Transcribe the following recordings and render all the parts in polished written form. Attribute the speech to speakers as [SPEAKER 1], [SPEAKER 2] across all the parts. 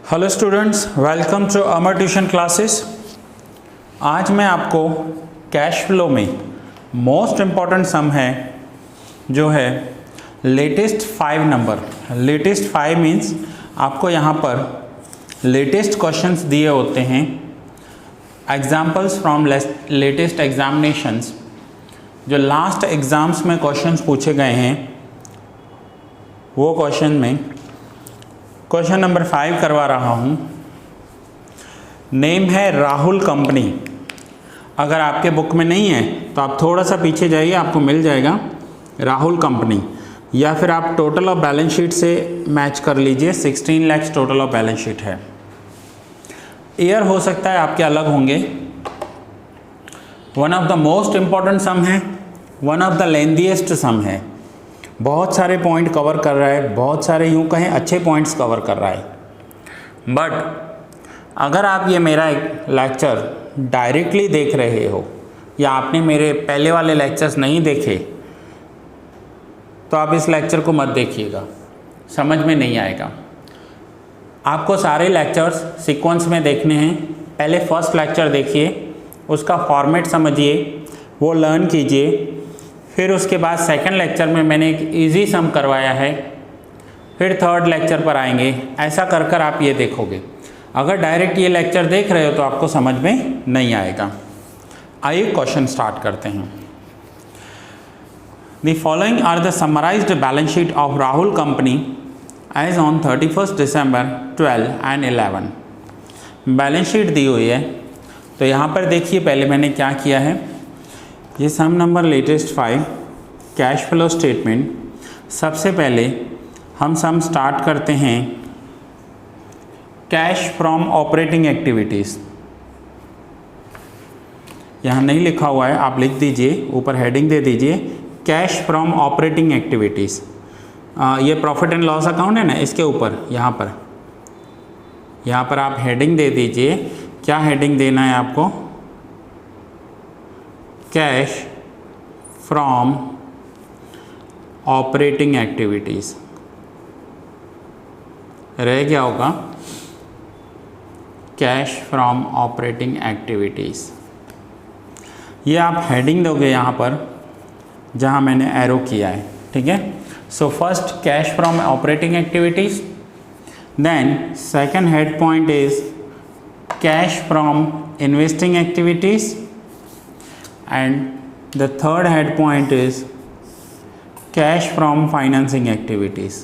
[SPEAKER 1] Hello students, welcome to Amar tuition classes. आज मैं आपको कैश फ्लो में मोस्ट इम्पॉर्टेंट सम है जो है लेटेस्ट 5 नंबर। लेटेस्ट 5 मीन्स आपको यहाँ पर लेटेस्ट क्वेश्चंस दिए होते हैं, एग्जाम्पल्स फ्रॉम लेटेस्ट एग्जामिनेशंस। जो लास्ट एग्ज़ाम्स में क्वेश्चंस पूछे गए हैं वो क्वेश्चन में क्वेश्चन नंबर 5 करवा रहा हूँ। नेम है राहुल कंपनी। अगर आपके बुक में नहीं है तो आप थोड़ा सा पीछे जाइए, आपको मिल जाएगा राहुल कंपनी, या फिर आप टोटल ऑफ बैलेंस शीट से मैच कर लीजिए। 16 lakh total of balance sheet है। ईयर हो सकता है आपके अलग होंगे। One of the most important सम है, one of the lengthiest sum है। बहुत सारे पॉइंट कवर कर रहा है, बहुत सारे यूँ कहें अच्छे पॉइंट्स कवर कर रहा है। बट अगर आप ये मेरा एक लेक्चर डायरेक्टली देख रहे हो या आपने मेरे पहले वाले लेक्चर्स नहीं देखे तो आप इस लेक्चर को मत देखिएगा, समझ में नहीं आएगा। आपको सारे लेक्चर्स सीक्वेंस में देखने हैं। पहले फर्स्ट लेक्चर देखिए, उसका फॉर्मेट समझिए, वो लर्न कीजिए। फिर उसके बाद सेकंड लेक्चर में मैंने एक इजी सम करवाया है, फिर थर्ड लेक्चर पर आएंगे। ऐसा कर कर आप ये देखोगे। अगर डायरेक्ट ये लेक्चर देख रहे हो तो आपको समझ में नहीं आएगा। आइए क्वेश्चन स्टार्ट करते हैं। The following are the summarised balance sheet of Rahul company as on 31 December 12 and 11। Balance sheet दी हुई है। तो यहाँ पर देखिए, पहले मैंने क्या किया है, ये sum number latest 5 cash flow statement. सबसे पहले हम सम स्टार्ट करते हैं कैश फ्रॉम ऑपरेटिंग एक्टिविटीज़। यहाँ नहीं लिखा हुआ है, आप लिख दीजिए, ऊपर हेडिंग दे दीजिए कैश फ्रॉम ऑपरेटिंग एक्टिविटीज़। ये प्रॉफिट एंड लॉस अकाउंट है ना, इसके ऊपर यहाँ पर आप हेडिंग दे दीजिए। क्या हेडिंग देना है आपको? Cash from operating activities. रह गया होगा कैश फ्रॉम ऑपरेटिंग एक्टिविटीज़। ये आप हेडिंग दोगे यहाँ पर जहाँ मैंने एरो किया है, ठीक है। So first cash from operating activities, then second head point is cash from investing activities, and the third head point is cash from financing activities।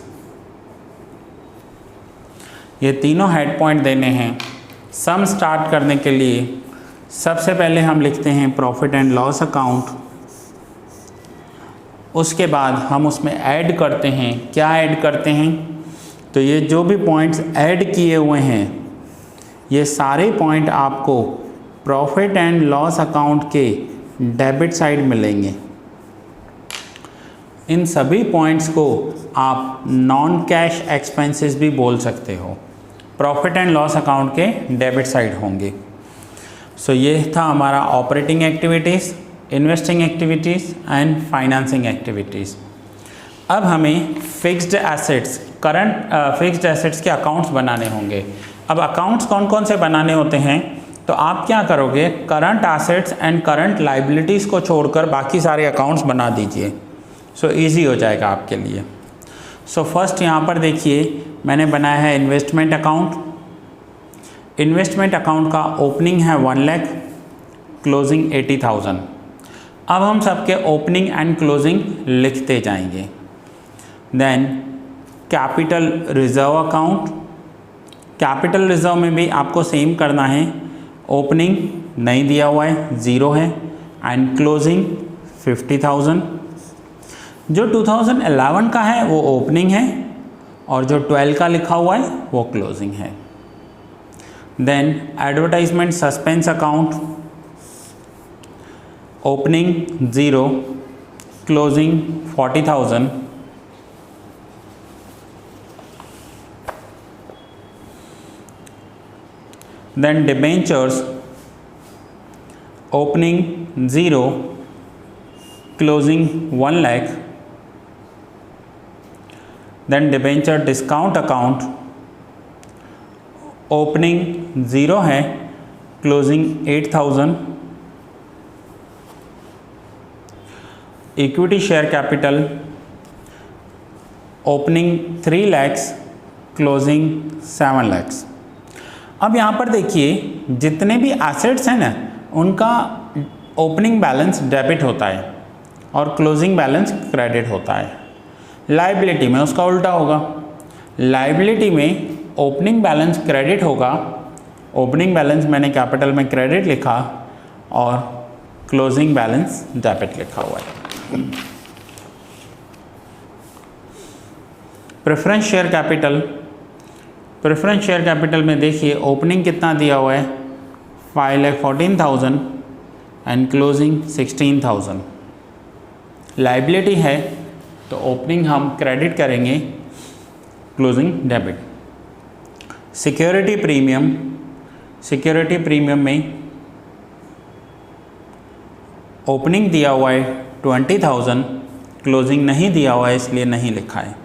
[SPEAKER 1] ये तीनों हेड पॉइंट देने हैं। सम स्टार्ट करने के लिए सबसे पहले हम लिखते हैं प्रॉफिट एंड लॉस अकाउंट। उसके बाद हम उसमें ऐड करते हैं। क्या ऐड करते हैं? तो ये जो भी पॉइंट्स ऐड किए हुए हैं ये सारे पॉइंट आपको प्रॉफिट एंड लॉस अकाउंट के डेबिट साइड मिलेंगे। इन सभी पॉइंट्स को आप नॉन कैश एक्सपेंसेस भी बोल सकते हो। प्रॉफिट एंड लॉस अकाउंट के डेबिट साइड होंगे। सो ये था हमारा operating activities, investing activities and financing activities. अब हमें fixed assets, current fixed assets के अकाउंट्स बनाने होंगे। अब अकाउंट्स कौन कौन से बनाने होते हैं? तो आप क्या करोगे, current assets and current liabilities को छोड़कर बाकी सारे अकाउंट्स बना दीजिए। सो इजी हो जाएगा आपके लिए। सो फर्स्ट यहाँ पर देखिए, मैंने बनाया है इन्वेस्टमेंट अकाउंट। इन्वेस्टमेंट अकाउंट का ओपनिंग है 1 लाख, क्लोजिंग 80,000। अब हम सबके ओपनिंग एंड क्लोजिंग लिखते जाएंगे। Then capital reserve account. Capital reserve में भी आपको सेम करना है। ओपनिंग नहीं दिया हुआ है, 0 है, एंड क्लोजिंग 50,000। जो 2011 का है वो ओपनिंग है और जो 12 का लिखा हुआ है वो क्लोजिंग है। Then advertisement suspense account, opening 0, closing 40,000। Then debentures, opening 0, closing 1 lakh। Then debenture discount account, opening 0 है, closing 8000। Equity share capital opening 3 lakhs, closing 7 lakhs। अब यहाँ पर देखिए जितने भी एसेट्स हैं ना उनका ओपनिंग बैलेंस डेबिट होता है और क्लोजिंग बैलेंस क्रेडिट होता है। लायबिलिटी में उसका उल्टा होगा, लायबिलिटी में ओपनिंग बैलेंस क्रेडिट होगा, ओपनिंग बैलेंस मैंने कैपिटल में क्रेडिट लिखा और क्लोजिंग बैलेंस डेबिट लिखा हुआ है। Preference share capital, preference share capital में देखिए ओपनिंग कितना दिया हुआ है 5,14,000 एंड क्लोजिंग 16,000। लायबिलिटी है तो ओपनिंग हम क्रेडिट करेंगे, closing debit. Security premium, security premium में ओपनिंग दिया हुआ है 20,000, क्लोजिंग नहीं दिया हुआ है इसलिए नहीं लिखा है।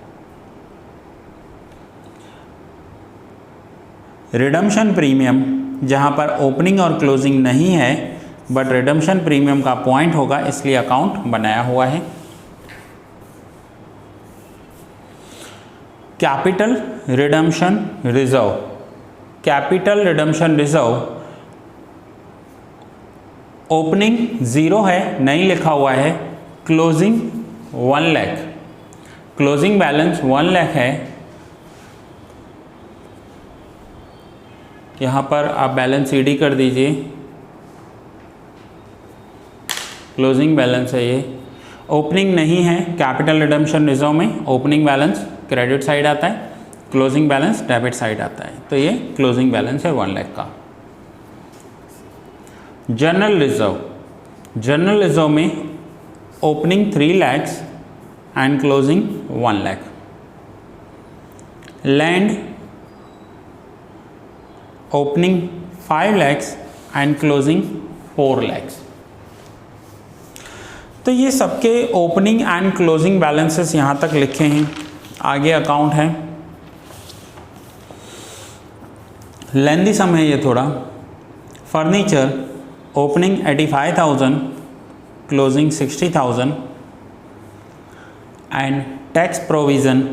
[SPEAKER 1] रिडम्पशन प्रीमियम, जहाँ पर ओपनिंग और क्लोजिंग नहीं है बट रिडम्पशन प्रीमियम का पॉइंट होगा इसलिए अकाउंट बनाया हुआ है। Capital redemption reserve, capital redemption reserve opening 0 है, नहीं लिखा हुआ है, closing 1 lakh, closing balance 1 lakh है। यहाँ पर आप बैलेंस सीडी कर दीजिए, क्लोजिंग बैलेंस है ये। ओपनिंग नहीं है कैपिटल रिडम्पशन रिजर्व में, ओपनिंग बैलेंस क्रेडिट साइड आता है, क्लोजिंग बैलेंस डेबिट साइड आता है, तो ये क्लोजिंग बैलेंस है 1 लाख का। जनरल रिजर्व, जनरल रिजर्व में opening 3 lakhs and closing 1 lakh। Land opening 5 lakhs and closing 4 lakhs। तो ये सबके ओपनिंग एंड क्लोजिंग बैलेंसेस यहाँ तक लिखे हैं। आगे अकाउंट है, लेंदी सम है ये थोड़ा। Furniture opening 85,000, closing 60,000 and tax provision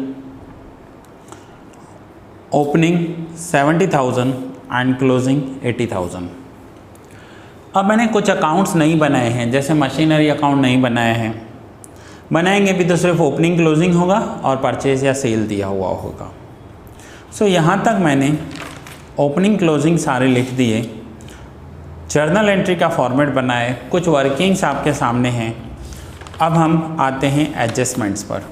[SPEAKER 1] opening 70,000 and closing 80,000। अब मैंने कुछ अकाउंट्स नहीं बनाए हैं, जैसे मशीनरी अकाउंट नहीं बनाए हैं, बनाएंगे भी तो सिर्फ ओपनिंग क्लोजिंग होगा और परचेज या सेल दिया हुआ होगा। सो यहाँ तक मैंने ओपनिंग क्लोजिंग सारे लिख दिए, जर्नल एंट्री का फॉर्मेट बनाए, कुछ वर्किंग्स आपके सामने हैं। अब हम आते हैं एडजस्टमेंट्स पर,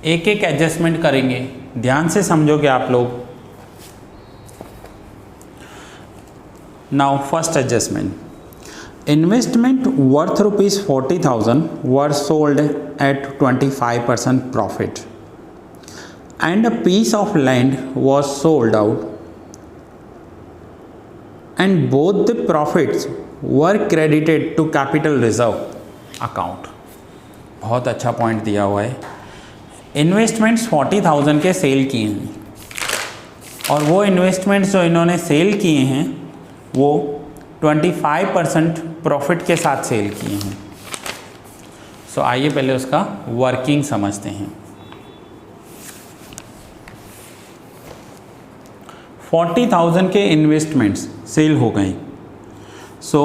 [SPEAKER 1] एक एक एडजस्टमेंट करेंगे, ध्यान से समझोगे आप लोग। Now first adjustment, investment worth ₹40,000 were sold at 25% profit and a piece of land was sold out and both the profits were credited to capital reserve account. बहुत अच्छा पॉइंट दिया हुआ है। इन्वेस्टमेंट्स 40,000 के सेल किए हैं और वो इन्वेस्टमेंट्स जो इन्होंने सेल किए हैं वो 25% प्रॉफिट के साथ सेल किए हैं। सो आइए पहले उसका वर्किंग समझते हैं। 40,000 के इन्वेस्टमेंट्स सेल हो गए। सो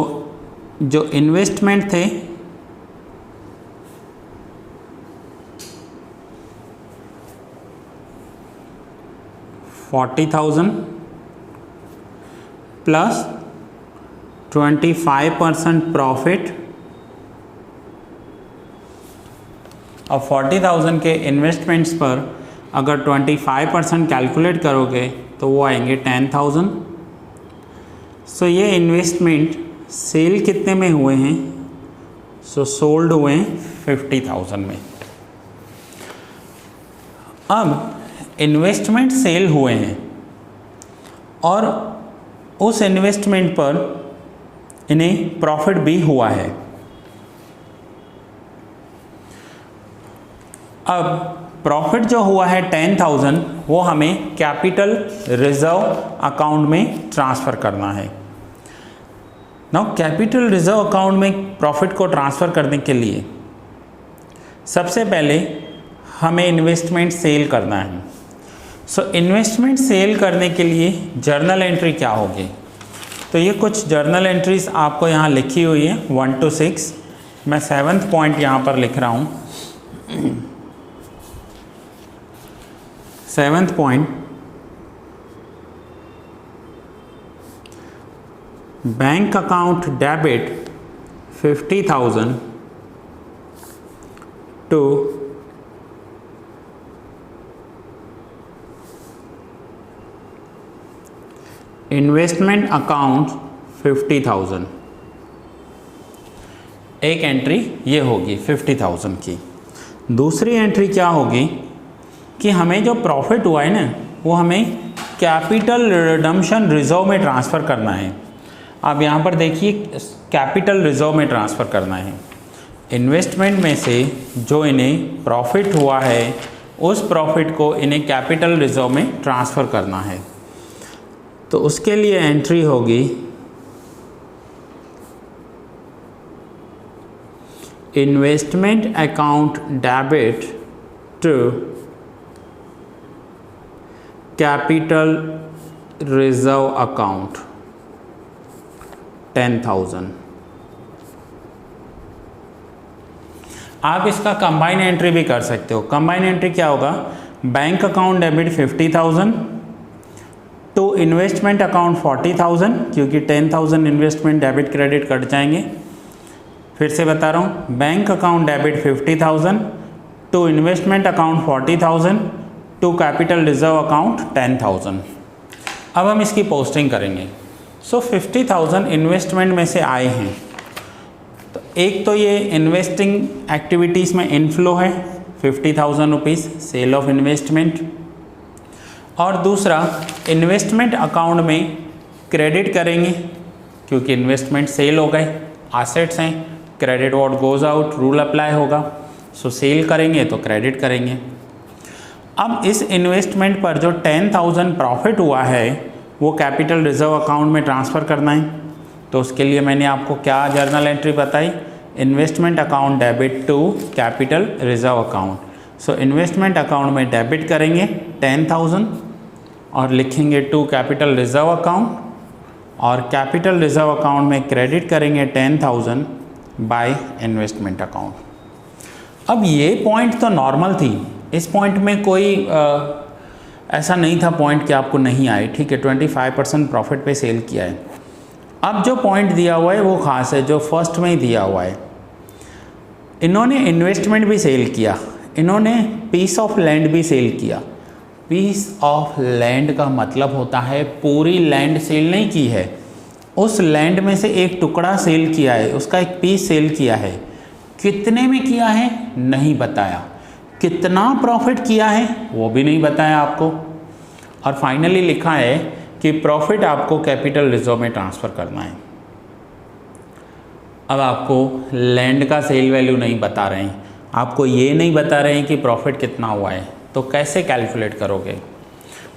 [SPEAKER 1] जो इन्वेस्टमेंट थे $40,000 प्लस 25% प्रॉफिट। अब 40,000 के इन्वेस्टमेंट्स पर अगर 25% कैलकुलेट करोगे तो वो आएंगे 10,000। सो ये इन्वेस्टमेंट सेल कितने में हुए हैं? सो सोल्ड हुए हैं 50,000 में। अब इन्वेस्टमेंट सेल हुए हैं और उस इन्वेस्टमेंट पर इन्हें प्रॉफिट भी हुआ है। अब प्रॉफिट जो हुआ है 10,000 वो हमें कैपिटल रिजर्व अकाउंट में ट्रांसफ़र करना है। नाउ कैपिटल रिजर्व अकाउंट में प्रॉफिट को ट्रांसफ़र करने के लिए सबसे पहले हमें इन्वेस्टमेंट सेल करना है। सो इन्वेस्टमेंट सेल करने के लिए जर्नल एंट्री क्या होगी? तो ये कुछ जर्नल एंट्रीज आपको यहाँ लिखी हुई है 1 to 6। मैं 7th पॉइंट यहाँ पर लिख रहा हूँ। 7th point, bank account debit 50,000 to investment account 50,000। एक एंट्री ये होगी 50,000 की। दूसरी एंट्री क्या होगी कि हमें जो प्रॉफिट हुआ है ना वो हमें कैपिटल रिडम्पशन रिजर्व में ट्रांसफ़र करना है। अब यहाँ पर देखिए कैपिटल रिजर्व में ट्रांसफ़र करना है। इन्वेस्टमेंट में से जो इन्हें प्रॉफिट हुआ है उस प्रॉफिट को इन्हें कैपिटल रिजर्व में ट्रांसफ़र करना है। तो उसके लिए एंट्री होगी investment account debit to capital reserve account 10,000। आप इसका कंबाइन एंट्री भी कर सकते हो। कंबाइन एंट्री क्या होगा? Bank account debit 50,000 to investment account 40,000, क्योंकि 10,000 इन्वेस्टमेंट डेबिट क्रेडिट कट जाएंगे। फिर से बता रहा हूँ, bank account debit 50,000 to investment account 40,000 to capital reserve account 10,000। अब हम इसकी पोस्टिंग करेंगे। सो 50,000 इन्वेस्टमेंट में से आए हैं। तो एक तो ये इन्वेस्टिंग एक्टिविटीज़ में इनफ्लो है 50,000 रुपीज़ सेल ऑफ इन्वेस्टमेंट, और दूसरा इन्वेस्टमेंट अकाउंट में क्रेडिट करेंगे क्योंकि इन्वेस्टमेंट सेल हो गए, एसेट्स हैं, credit what goes out rule apply होगा। सो सेल करेंगे तो क्रेडिट करेंगे। अब इस इन्वेस्टमेंट पर जो 10,000 प्रॉफिट हुआ है वो कैपिटल रिजर्व अकाउंट में ट्रांसफ़र करना है। तो उसके लिए मैंने आपको क्या जर्नल एंट्री बताई? Investment account debit to capital reserve account. So investment account में डेबिट करेंगे 10,000 और लिखेंगे टू कैपिटल रिजर्व अकाउंट, और कैपिटल रिजर्व अकाउंट में क्रेडिट करेंगे 10,000 बाय इन्वेस्टमेंट अकाउंट। अब ये पॉइंट तो नॉर्मल थी, इस पॉइंट में कोई ऐसा नहीं था पॉइंट कि आपको नहीं आए। ठीक है, 25% प्रॉफिट पे सेल किया है। अब जो पॉइंट दिया हुआ है वो ख़ास है, जो फर्स्ट में ही दिया हुआ है। इन्होंने इन्वेस्टमेंट भी सेल किया, इन्होंने पीस ऑफ लैंड भी सेल किया। पीस ऑफ लैंड का मतलब होता है पूरी लैंड सेल नहीं की है, उस लैंड में से एक टुकड़ा सेल किया है, उसका एक पीस सेल किया है। कितने में किया है नहीं बताया, कितना प्रॉफिट किया है वो भी नहीं बताया आपको, और फाइनली लिखा है कि प्रॉफिट आपको कैपिटल रिजर्व में ट्रांसफ़र करना है। अब आपको लैंड का सेल वैल्यू नहीं बता रहे हैं, आपको ये नहीं बता रहे हैं कि प्रॉफिट कितना हुआ है, तो कैसे कैलकुलेट करोगे?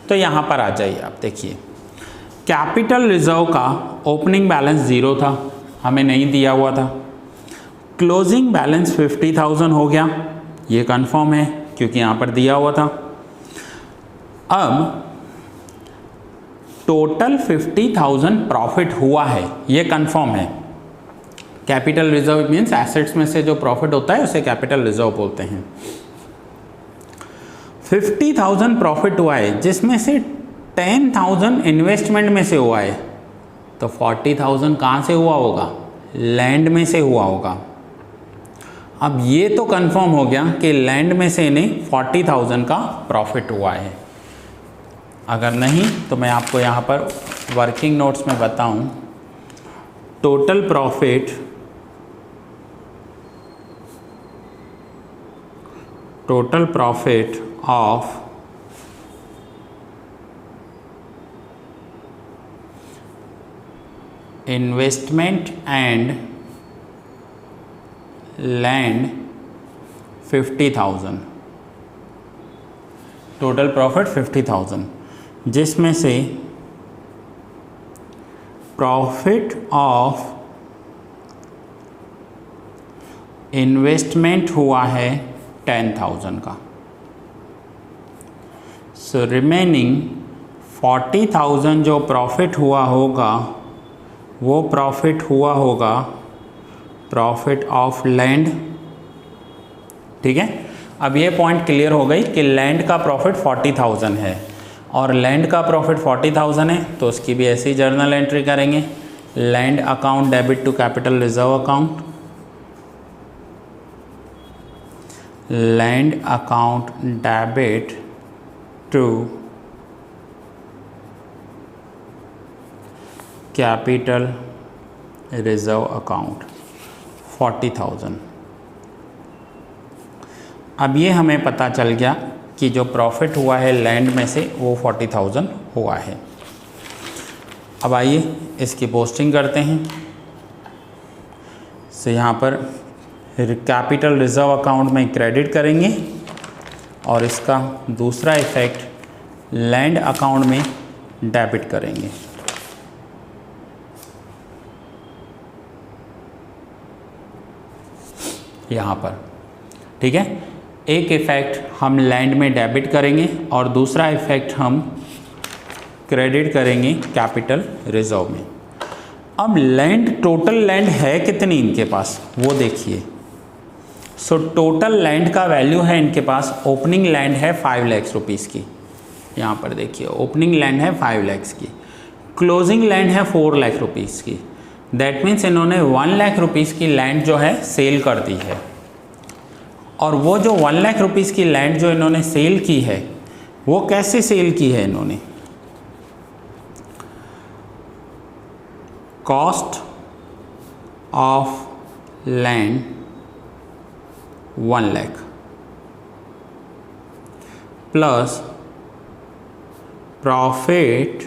[SPEAKER 1] तो यहाँ पर आ जाइए, आप देखिए कैपिटल रिजर्व का ओपनिंग बैलेंस 0 था, हमें नहीं दिया हुआ था। क्लोजिंग बैलेंस 50,000 हो गया, ये कंफर्म है क्योंकि यहाँ पर दिया हुआ था। अब टोटल 50,000 प्रॉफिट हुआ है, ये कंफर्म है। कैपिटल रिजर्व मीन्स एसेट्स में से जो प्रॉफिट होता है उसे कैपिटल रिजर्व बोलते हैं। 50,000 प्रॉफिट हुआ है जिसमें से 10,000 इन्वेस्टमेंट में से हुआ है, तो 40,000 कहाँ से हुआ होगा? लैंड में से हुआ होगा। अब ये तो कंफर्म हो गया कि लैंड में से इन्हें 40,000 का प्रॉफिट हुआ है। अगर नहीं तो मैं आपको यहाँ पर वर्किंग नोट्स में बताऊँ, total profit of investment and land 50,000 total profit 50,000, जिसमें से प्रॉफिट ऑफ इन्वेस्टमेंट हुआ है 10,000 का। सो रिमेनिंग 40,000 जो प्रॉफिट हुआ होगा वो प्रॉफिट हुआ होगा प्रॉफिट ऑफ लैंड। ठीक है, अब ये पॉइंट क्लियर हो गई कि लैंड का प्रॉफिट 40,000 है और लैंड का प्रॉफिट 40,000 है, तो उसकी भी ऐसी जर्नल एंट्री करेंगे। Land account debit to capital reserve account, land account debit to capital reserve account 40,000। अब ये हमें पता चल गया कि जो प्रॉफिट हुआ है लैंड में से वो 40,000 हुआ है। अब आइए इसकी पोस्टिंग करते हैं। सो यहाँ पर कैपिटल रिजर्व अकाउंट में क्रेडिट करेंगे और इसका दूसरा इफेक्ट लैंड अकाउंट में डेबिट करेंगे। यहाँ पर ठीक है, एक इफ़ेक्ट हम लैंड में डेबिट करेंगे और दूसरा इफ़ेक्ट हम क्रेडिट करेंगे कैपिटल रिजर्व में। अब लैंड, टोटल लैंड है कितनी इनके पास वो देखिए। सो टोटल लैंड का वैल्यू है इनके पास, ओपनिंग लैंड है 5 लाख रुपीज़ की। यहाँ पर देखिए ओपनिंग लैंड है 5 लाख की, क्लोजिंग लैंड है 4 लाख रुपीज़ की। दैट मीन्स इन्होंने 1 लाख रुपीज़ की लैंड जो है सेल कर दी है। और वो जो 1 लाख रुपीज़ की लैंड जो इन्होंने सेल की है वो कैसे सेल की है इन्होंने, cost of land 1 lakh plus profit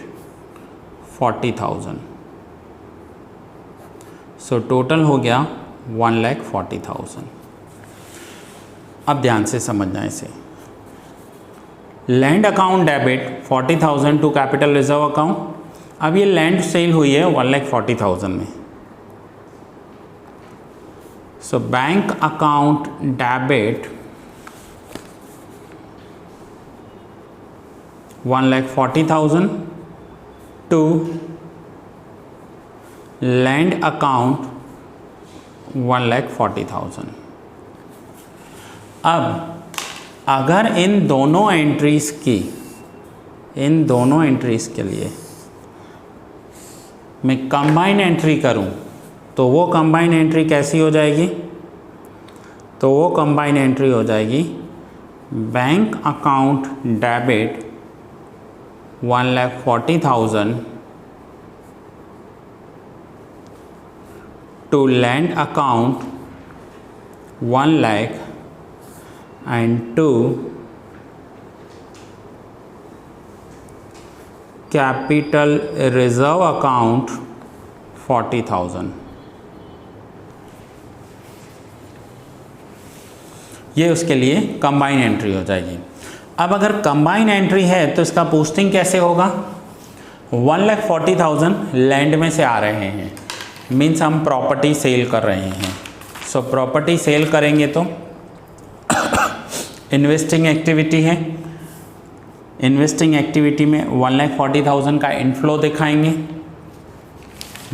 [SPEAKER 1] 40,000। So total हो गया 1,40,000। अब ध्यान से समझना इसे। Land account debit 40,000 to capital reserve account. अब ये लैंड सेल हुई है 1,40,000 में। So bank account debit 1,40,000 to land account 1,40,000। अब अगर इन दोनों एंट्रीज़ के लिए मैं कंबाइन एंट्री करूं तो वो कंबाइन एंट्री कैसी हो जाएगी, तो वो कंबाइन एंट्री हो जाएगी bank account debit 1,40,000 to land account 1 lakh and to capital reserve account 40,000। ये उसके लिए कंबाइन एंट्री हो जाएगी। अब अगर कंबाइन एंट्री है तो इसका पोस्टिंग कैसे होगा, 1,40,000 लैंड में से आ रहे हैं, मीन्स हम प्रॉपर्टी सेल कर रहे हैं। सो प्रॉपर्टी सेल करेंगे तो इन्वेस्टिंग एक्टिविटी है, इन्वेस्टिंग एक्टिविटी में 1,40,000 का इनफ्लो दिखाएंगे।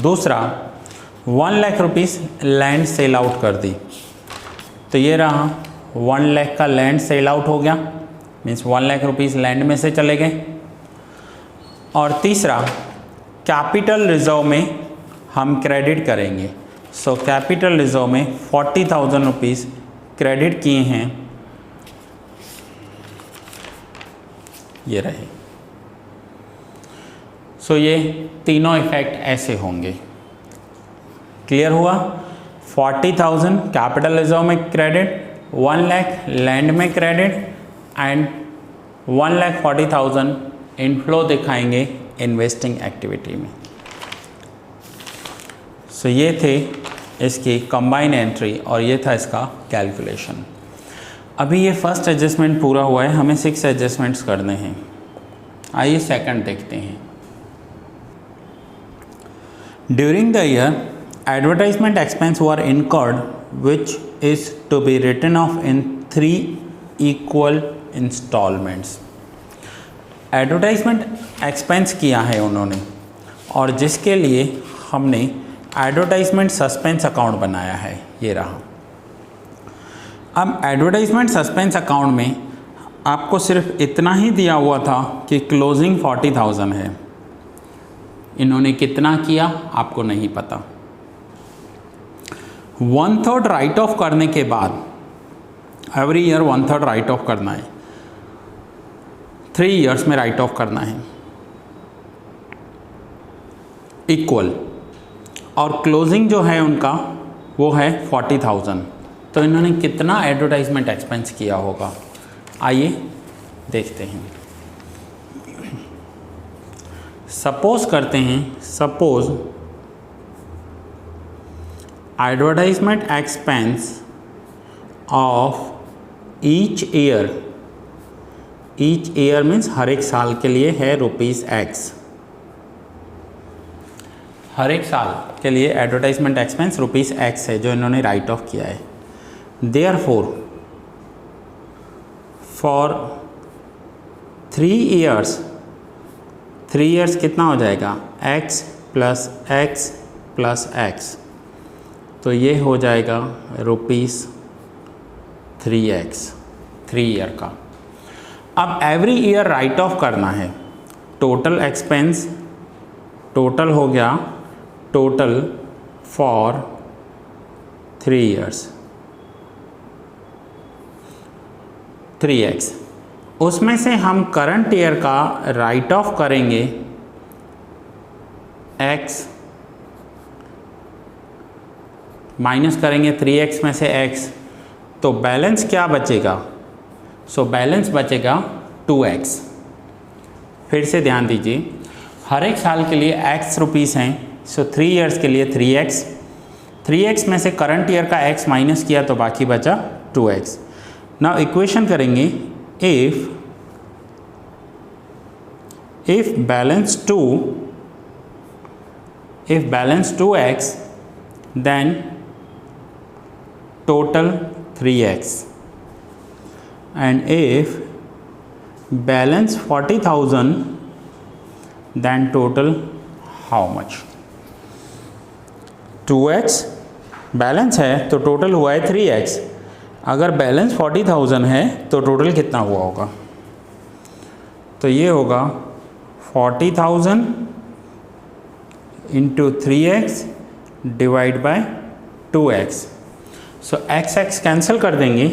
[SPEAKER 1] दूसरा 1 lakh rupees land sell out कर दी, तो ये रहा 1 लाख का लैंड सेल आउट हो गया, मीन्स 1 लाख रुपीज़ लैंड में से चले गए। और तीसरा कैपिटल रिजर्व में हम क्रेडिट करेंगे। सो कैपिटल रिजर्व में 40,000 रुपीज़ क्रेडिट किए हैं, ये रहे। सो ये तीनों इफेक्ट ऐसे होंगे। क्लियर हुआ, 40,000 कैपिटल रिजर्व में क्रेडिट, 1 लाख लैंड में क्रेडिट एंड 1,40,000 इनफ्लो दिखाएंगे इन्वेस्टिंग एक्टिविटी में। सो ये थे इसकी कंबाइन एंट्री और ये था इसका कैलकुलेशन। अभी ये फर्स्ट एडजस्टमेंट पूरा हुआ है, हमें 6 एडजस्टमेंट्स करने हैं। आइए सेकंड देखते हैं। During the year advertisement expense were incurred which is to be written off in 3 equal instalments. Advertisement expense किया है उन्होंने और जिसके लिए हमने एडवर्टाइजमेंट सस्पेंस अकाउंट बनाया है, ये रहा। अब एडवर्टाइजमेंट सस्पेंस अकाउंट में आपको सिर्फ इतना ही दिया हुआ था कि क्लोजिंग 40,000 है। इन्होंने कितना किया आपको नहीं पता। 1/3 राइट ऑफ करने के बाद एवरी ईयर 1/3 राइट ऑफ करना है, 3 ईयर्स में राइट ऑफ करना है इक्वल, और क्लोजिंग जो है उनका वो है 40,000। तो इन्होंने कितना एडवर्टाइजमेंट एक्सपेंस किया होगा, आइए देखते हैं। सपोज करते हैं, suppose advertisement expense of each year means हर एक साल के लिए है ₹X। हर एक साल के लिए एडवर्टाइजमेंट एक्सपेंस ₹X है जो इन्होंने राइट ऑफ किया है। Therefore, for 3 years कितना हो जाएगा, x plus x plus x, तो ये हो जाएगा ₹3X 3 ईयर का। अब एवरी ईयर राइट ऑफ करना है। टोटल एक्सपेंस टोटल हो गया, टोटल फॉर 3 ईयर्स 3X। उसमें से हम करंट ईयर का राइट ऑफ करेंगे x, माइनस करेंगे 3X में से x, तो बैलेंस क्या बचेगा, सो बैलेंस बचेगा 2X। फिर से ध्यान दीजिए, हर एक साल के लिए x रुपीस हैं, सो 3 ईयर्स के लिए 3X। 3X में से करंट ईयर का x माइनस किया तो बाकी बचा 2X। नाउ इक्वेशन करेंगे, if balance 2x then total 3x, and if balance 40,000 then total how much? 2x balance है तो टोटल हुआ है 3x। अगर बैलेंस 40,000 है तो टोटल कितना हुआ होगा, तो ये होगा 40,000 into 3x divide by 2x। So x cancel कर देंगे,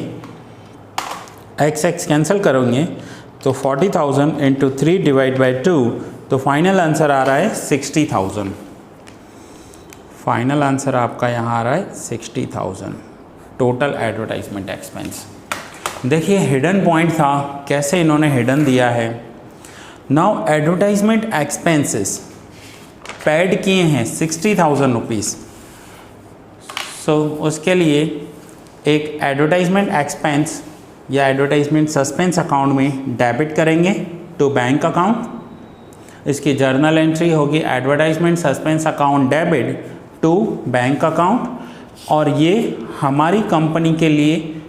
[SPEAKER 1] x कैंसिल करोगे तो 40,000 इंटू 3 डिवाइड बाय 2, तो फाइनल आंसर आ रहा है 60,000। फाइनल आंसर आपका यहाँ आ रहा है 60,000 टोटल एडवर्टाइजमेंट एक्सपेंस। देखिए हिडन पॉइंट था, कैसे इन्होंने हिडन दिया है। नाउ एडवर्टाइजमेंट एक्सपेंसेस पेड किए हैं 60,000 रुपीज़। सो उसके लिए एक एडवर्टाइजमेंट एक्सपेंस या एडवर्टाइजमेंट सस्पेंस अकाउंट में डेबिट करेंगे टू बैंक अकाउंट। इसकी जर्नल एंट्री होगी advertisement suspense account debit to bank account, और ये हमारी कंपनी के लिए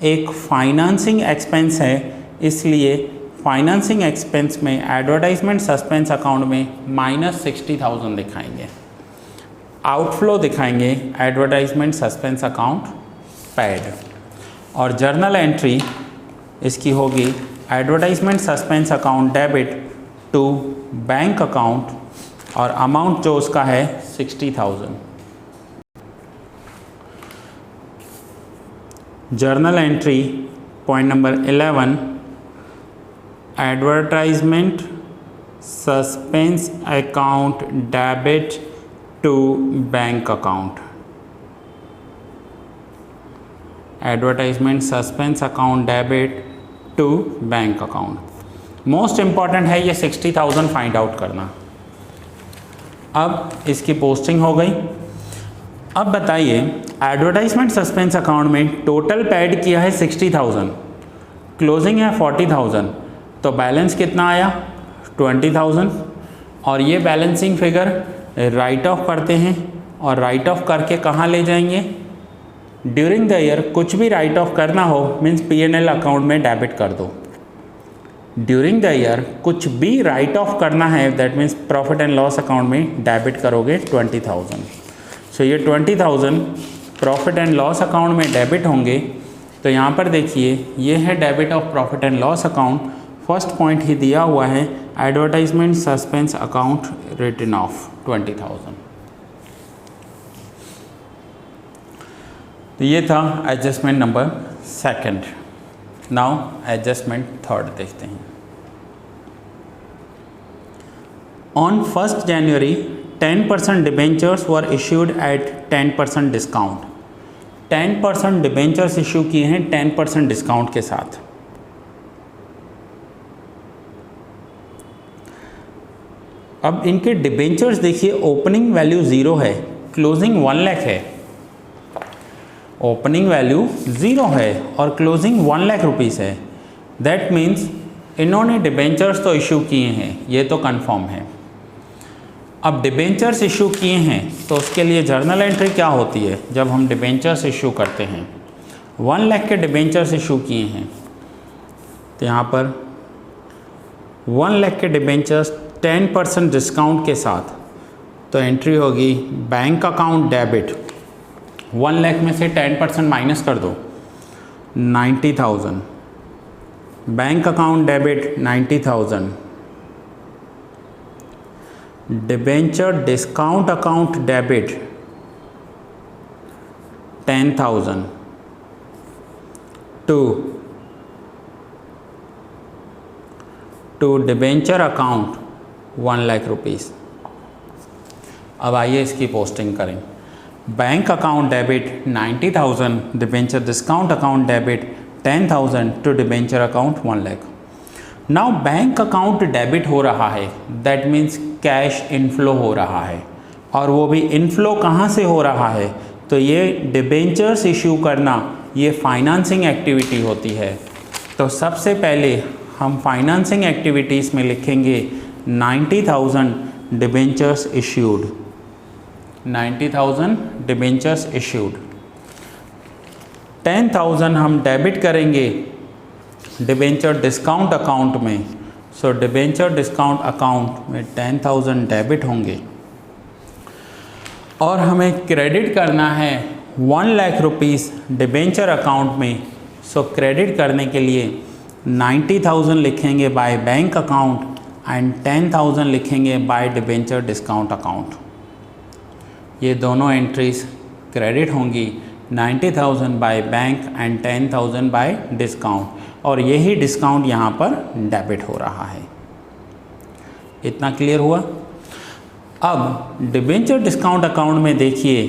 [SPEAKER 1] एक फाइनेंसिंग एक्सपेंस है, इसलिए फाइनेंसिंग एक्सपेंस में एडवर्टाइजमेंट सस्पेंस अकाउंट में -60,000 दिखाएंगे, आउटफ्लो दिखाएंगे एडवर्टाइजमेंट सस्पेंस अकाउंट पेड, और जर्नल एंट्री इसकी होगी advertisement suspense account debit to bank account, और अमाउंट जो उसका है 60,000। Journal entry point number 11, advertisement suspense account debit to bank account. Advertisement suspense account debit to bank account. Most important है ये 60,000 find out करना। अब इसकी पोस्टिंग हो गई। अब बताइए, एडवर्टाइजमेंट सस्पेंस अकाउंट में टोटल पेड किया है 60,000, क्लोजिंग है 40,000, तो बैलेंस कितना आया 20,000। और ये बैलेंसिंग फिगर राइट ऑफ करते हैं, और राइट ऑफ करके कहाँ ले जाएंगे, ड्यूरिंग द ईयर कुछ भी राइट ऑफ करना हो मीन्स P&L अकाउंट में डेबिट कर दो। ड्यूरिंग द ईयर कुछ भी राइट ऑफ करना है that means profit and loss account में डेबिट करोगे 20,000। सो ये 20,000 प्रॉफिट एंड लॉस अकाउंट में डेबिट होंगे। तो यहाँ पर देखिए ये है debit of profit and loss account. First point ही दिया हुआ है advertisement suspense account written off 20,000। तो ये था adjustment number second. Now adjustment third देखते हैं। On 1st January 10% debentures were issued at 10% discount. 10% debentures issue किए हैं 10% डिस्काउंट के साथ। अब इनके डिबेंचर्स देखिए, ओपनिंग वैल्यू 0 है, क्लोजिंग 1 लाख है। ओपनिंग वैल्यू 0 है और क्लोजिंग 1 लाख रुपीज़ है। दैट मीन्स इन्होंने डिबेंचर्स तो इशू किए हैं, ये तो कंफर्म है। अब डिबेंचर्स इशू किए हैं तो उसके लिए जर्नल एंट्री क्या होती है जब हम डिबेंचर्स इशू करते हैं। 1 लाख के डिबेंचर्स इशू किए हैं, तो यहाँ पर 1 लाख के डिबेंचर्स 10% डिस्काउंट के साथ, तो एंट्री होगी बैंक अकाउंट डेबिट। 1 लाख में से 10% माइनस कर दो 90,000, bank account debit 90,000, debenture discount account debit 10,000 to debenture account 1 lakh rupees. अब आइए इसकी पोस्टिंग करें। Bank account debit 90,000, debenture discount account debit 10,000 to debenture account 1 lakh. Now bank account debit हो रहा है, दैट मीन्स कैश इनफ्लो हो रहा है, और वो भी इनफ्लो कहाँ से हो रहा है, तो ये डिबेंचर्स इशू करना ये फाइनेंसिंग एक्टिविटी होती है। तो सबसे पहले हम फाइनेंसिंग एक्टिविटीज़ में लिखेंगे 90,000 डिबेंचर्स इश्यूड, 90,000 डिबेंचर्स इश्यूड। 10,000 हम डेबिट करेंगे डिबेंचर डिस्काउंट अकाउंट में। सो डिबेंचर डिस्काउंट अकाउंट में 10,000 डेबिट होंगे, और हमें क्रेडिट करना है 1 लाख रुपीज़ डिबेंचर अकाउंट में। सो क्रेडिट करने के लिए 90,000 लिखेंगे बाय बैंक अकाउंट एंड 10,000 लिखेंगे बाय डिबेंचर डिस्काउंट अकाउंट। ये दोनों एंट्रीज क्रेडिट होंगी, 90,000 by bank and 10,000 bye discount, और यही डिस्काउंट यहाँ पर डेबिट हो रहा है। इतना क्लियर हुआ। अब डिबेंचर डिस्काउंट अकाउंट में देखिए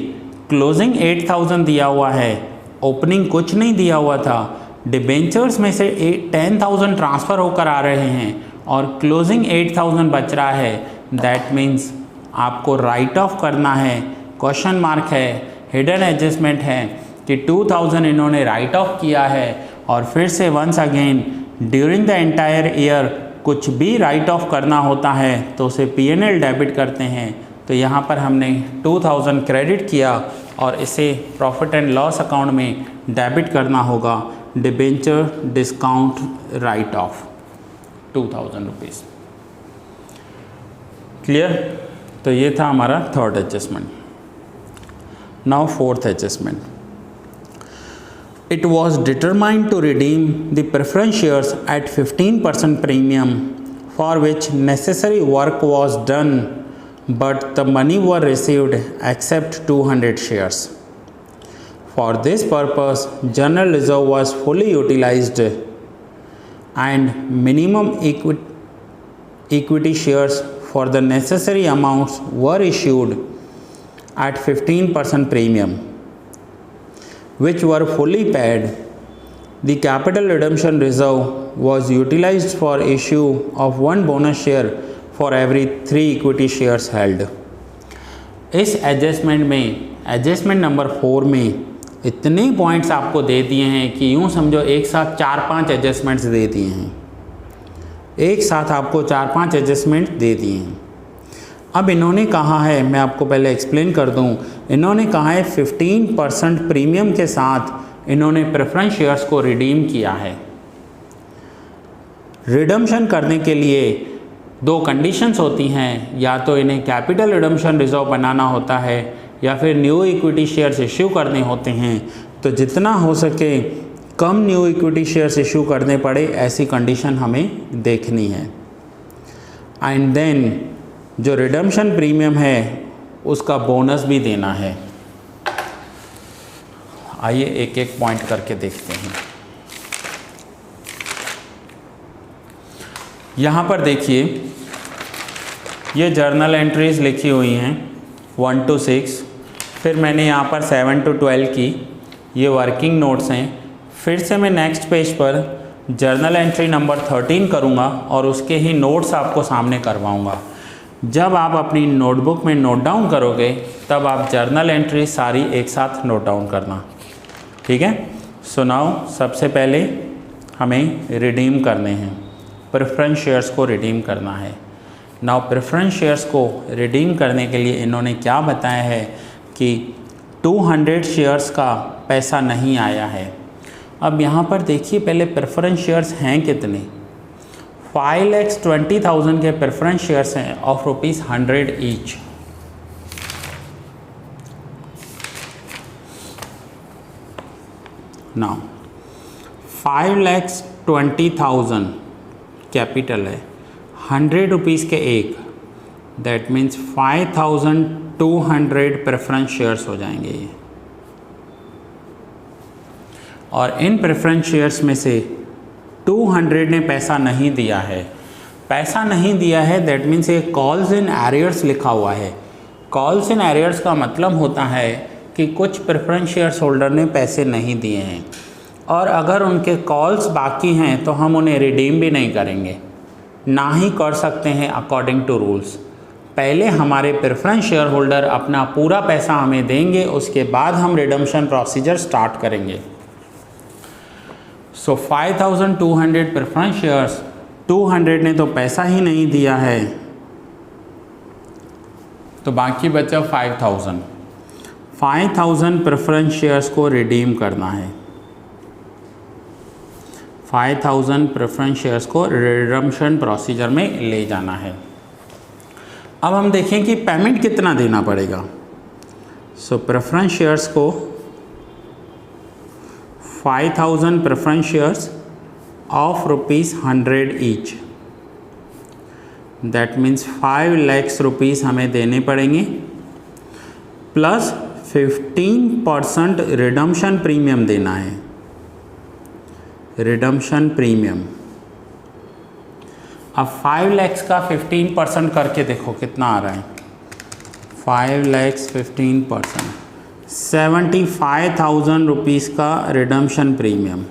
[SPEAKER 1] क्लोजिंग 8,000 दिया हुआ है, ओपनिंग कुछ नहीं दिया हुआ था। डिबेंचर्स में से 10,000 ट्रांसफ़र होकर आ रहे हैं और क्लोजिंग 8,000 बच रहा है। दैट मीन्स आपको राइट ऑफ करना है। क्वेश्चन मार्क है, हिडन एडजस्टमेंट है कि 2,000 इन्होंने राइट ऑफ किया है, और फिर से once again during the entire year कुछ भी राइट ऑफ करना होता है तो उसे P&L डेबिट करते हैं। तो यहाँ पर हमने 2,000 क्रेडिट किया और इसे प्रॉफिट एंड लॉस अकाउंट में डेबिट करना होगा debenture discount right of 2,000 rupees. Clear. तो ये था हमारा third adjustment. Now fourth adjustment. It was determined to redeem the preference shares at 15% premium, for which necessary work was done, but the money were received except 200 shares. For this purpose, general reserve was fully utilized and minimum equity shares for the necessary amounts were issued at 15% premium, which were fully paid. The capital redemption reserve was utilized for issue of 1 bonus share for every 3 equity shares held. इस adjustment में adjustment number 4 में इतने points आपको दे दिए हैं कि यूँ समझो एक साथ 4-5 एडजस्टमेंट्स दे दिए हैं, एक साथ आपको 4-5 एडजस्टमेंट दे दिए हैं। अब इन्होंने कहा है, मैं आपको पहले एक्सप्लेन कर दूं, इन्होंने कहा है 15% प्रीमियम के साथ इन्होंने प्रेफरेंस शेयर्स को रिडीम किया है। रिडम्पशन करने के लिए 2 कंडीशंस होती हैं, या तो इन्हें कैपिटल रिडम्पशन रिजर्व बनाना होता है या फिर न्यू इक्विटी शेयर्स इश्यू करने होते हैं। तो जितना हो सके कम न्यू इक्विटी शेयर्स इश्यू करने पड़े, ऐसी कंडीशन हमें देखनी है। एंड देन जो रिडम्पशन प्रीमियम है उसका बोनस भी देना है। आइए एक एक पॉइंट करके देखते हैं। यहाँ पर देखिए ये जर्नल एंट्रीज लिखी हुई हैं 1 to 6, फिर मैंने यहाँ पर 7 to 12 की, ये वर्किंग नोट्स हैं। फिर से मैं नेक्स्ट पेज पर जर्नल एंट्री नंबर 13 करूँगा और उसके ही नोट्स आपको सामने करवाऊँगा। जब आप अपनी नोटबुक में नोट डाउन करोगे तब आप जर्नल एंट्री सारी एक साथ नोट डाउन करना, ठीक है। सो नाउ सबसे पहले हमें रिडीम करने हैं, प्रेफरेंस शेयर्स को रिडीम करना है। नाउ प्रेफरेंस शेयर्स को रिडीम करने के लिए इन्होंने क्या बताया है कि 200 शेयर्स का पैसा नहीं आया है। अब यहाँ पर देखिए पहले प्रेफरेंस शेयर्स हैं कितने, 5,20,000 के प्रेफरेंस शेयर्स हैं ऑफ ₹100 ईच। नाउ 5,20,000 कैपिटल है, 100 रुपीज़ के एक, दैट मीन्स 5,200 प्रेफरेंस शेयर्स हो जाएंगे ये। और इन प्रेफरेंस शेयर्स में से 200 ने पैसा नहीं दिया है। पैसा नहीं दिया है दैट मीन्स ये कॉल्स इन एरियर्स लिखा हुआ है। कॉल्स इन एरियर्स का मतलब होता है कि कुछ प्रेफरेंस शेयर्स होल्डर ने पैसे नहीं दिए हैं और अगर उनके कॉल्स बाकी हैं तो हम उन्हें रिडीम भी नहीं करेंगे, ना ही कर सकते हैं अकॉर्डिंग टू रूल्स। पहले हमारे प्रेफरेंस शेयर होल्डर अपना पूरा पैसा हमें देंगे, उसके बाद हम रिडम्पशन प्रोसीजर स्टार्ट करेंगे। सो 5,200 प्रेफरेंस शेयर्स, 200 ने तो पैसा ही नहीं दिया है तो बाकी बचा 5,000 प्रेफरेंस शेयर्स को रिडीम करना है। 5,000 प्रेफरेंस शेयर्स को रिडम्पशन प्रोसीजर में ले जाना है। अब हम देखें कि पेमेंट कितना देना पड़ेगा। सो प्रेफरेंस शेयर्स को 5,000 preference shares of ₹100 each, that means 5 lakhs rupees हमें देने पड़ेंगे प्लस 15% रिडम्पशन प्रीमियम देना है। रिडम्पशन प्रीमियम अब 5 lakhs का 15% करके देखो कितना आ रहा है। 5 lakhs 15%, 75,000 रुपीज़ का रिडम्पशन प्रीमियम,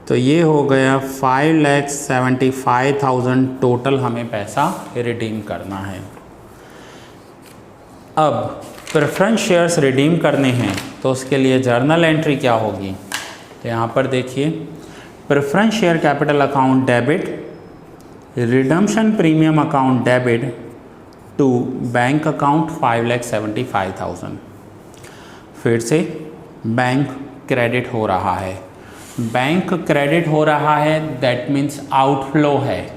[SPEAKER 1] तो ये हो गया 5,75,000 टोटल हमें पैसा रिडीम करना है। अब प्रेफरेंस शेयर्स रिडीम करने हैं तो उसके लिए जर्नल एंट्री क्या होगी, तो यहाँ पर देखिए preference share capital account debit, redemption premium account debit to bank account 5,75,000। फिर से बैंक क्रेडिट हो रहा है, बैंक क्रेडिट हो रहा है दैट मीन्स आउटफ्लो है।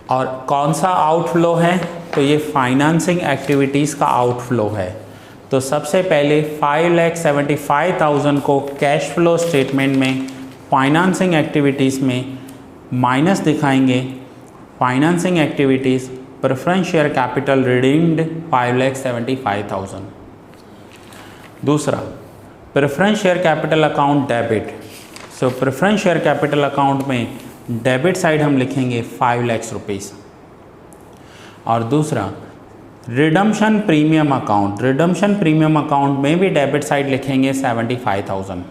[SPEAKER 1] और कौन सा आउटफ्लो है, तो ये फाइनेंसिंग एक्टिविटीज़ का आउटफ्लो है। तो सबसे पहले 5,75,000 को कैश फ्लो स्टेटमेंट में फाइनेंसिंग एक्टिविटीज़ में माइनस दिखाएंगे। Financing activities preference share capital redeemed 5,75,000। दूसरा preference share capital account debit, so preference share capital account में डेबिट साइड हम लिखेंगे 5 lakhs रुपीज़। और दूसरा redemption premium account, redemption premium account में भी डेबिट साइड लिखेंगे 75,000।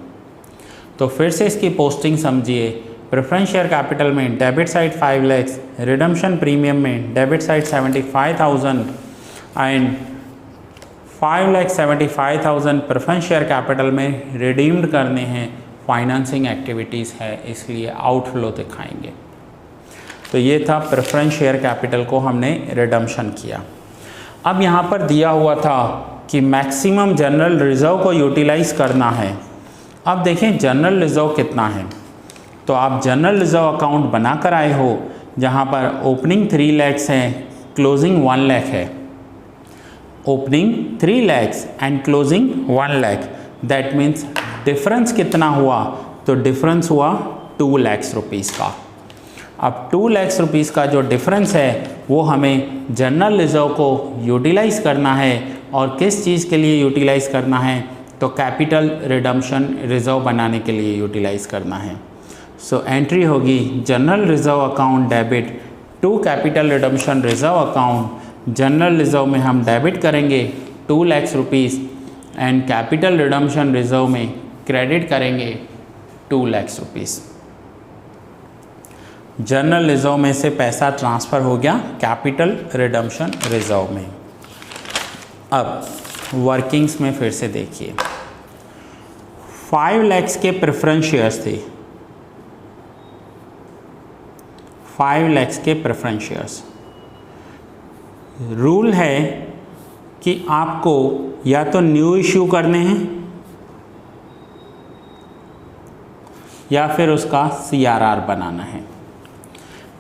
[SPEAKER 1] तो फिर से इसकी पोस्टिंग समझिए, प्रेफरेंस शेयर कैपिटल में debit side 5 lakhs, redemption premium में debit side 75,000 and 5,75,000 preference share capital में रिडीम्ड करने हैं, फाइनेंसिंग एक्टिविटीज़ है इसलिए आउटफ्लो दिखाएंगे। तो ये था प्रेफरेंस शेयर कैपिटल को हमने रिडम्पशन किया। अब यहाँ पर दिया हुआ था कि मैक्सिमम जनरल रिजर्व को यूटिलाइज़ करना है। अब देखें जनरल रिजर्व कितना है, तो आप जनरल रिजर्व अकाउंट बना कर आए हो जहाँ पर ओपनिंग 3 lakhs है, क्लोजिंग 1 lakh है। Opening 3 lakhs and closing 1 lakh, that means difference कितना हुआ, तो डिफरेंस हुआ 2 lakhs रुपीज़ का। अब 2 lakhs रुपीज़ का जो डिफरेंस है वो हमें जनरल रिजर्व को यूटिलाइज़ करना है, और किस चीज़ के लिए यूटिलाइज़ करना है, तो कैपिटल रिडम्पशन रिजर्व बनाने के लिए यूटिलाइज़ करना है। सो एंट्री होगी general reserve account debit to capital redemption reserve account. General reserve में हम डेबिट करेंगे 2 lakhs rupees and capital redemption reserve में क्रेडिट करेंगे 2 lakhs रुपीज़। जनरल रिजर्व में से पैसा ट्रांसफ़र हो गया कैपिटल रिडम्पशन रिजर्व में। अब वर्किंग्स में फिर से देखिए, 5 lakhs के प्रेफरेंस शेयर्स थे, 5 lakhs के प्रेफरेंस शेयर्स। रूल है कि आपको या तो न्यू इश्यू करने हैं या फिर उसका CRR बनाना है।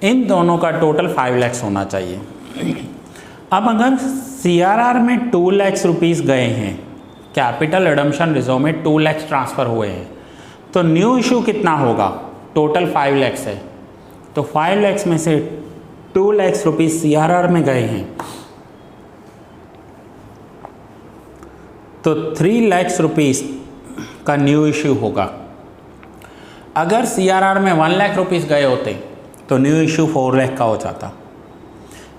[SPEAKER 1] इन दोनों का टोटल 5 lakhs होना चाहिए। अब अगर CRR में 2 lakhs रुपीज़ गए हैं, कैपिटल रिडम्पशन रिजर्व में 2 lakhs ट्रांसफ़र हुए हैं, तो न्यू इशू कितना होगा, टोटल 5 lakhs है, तो 5 lakhs में से 2 lakhs रुपीज़ CRR में गए हैं, तो 3 lakhs रुपीज़ का न्यू इशू होगा। अगर CRR में 1 lakh रुपीज़ गए होते तो न्यू इशू 4 lakh का हो जाता।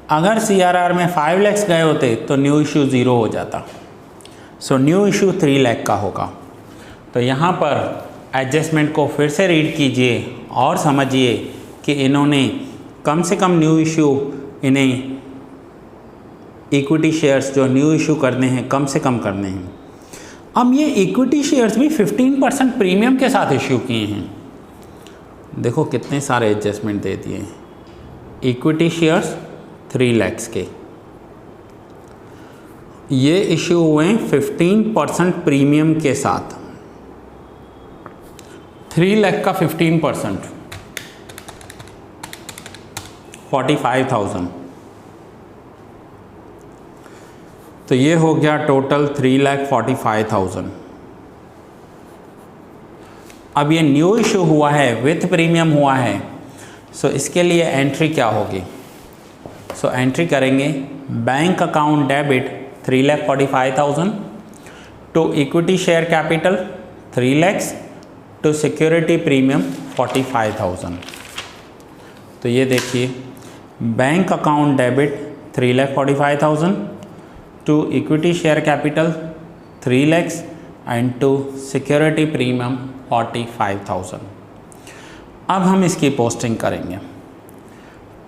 [SPEAKER 1] अगर CRR में 5 lakhs गए होते तो न्यू इशू 0 हो जाता। सो न्यू इशू 3 lakh का होगा। तो यहाँ पर एडजस्टमेंट को फिर से रीड कीजिए और समझिए कि इन्होंने कम से कम न्यू इशू, इन्हें इक्विटी शेयर्स जो न्यू इशू करने हैं कम से कम करने हैं। अब ये इक्विटी शेयर्स भी 15% प्रीमियम के साथ इश्यू किए हैं। देखो कितने सारे एडजस्टमेंट दे दिए हैं। इक्विटी शेयर्स 3 lakhs के, ये इश्यू हुए 15% प्रीमियम के साथ। 3 lakh का 15% 45,000, तो ये हो गया टोटल 3,45,000। अब ये न्यू इशू हुआ है, विथ प्रीमियम हुआ है, सो इसके लिए एंट्री क्या होगी, सो एंट्री करेंगे bank account debit 3,45,000 to equity share capital 3 lakhs to security premium 45,000। तो ये देखिए bank account debit 3,45,000 to equity share capital 3 lakhs and to security premium 45,000। अब हम इसकी पोस्टिंग करेंगे।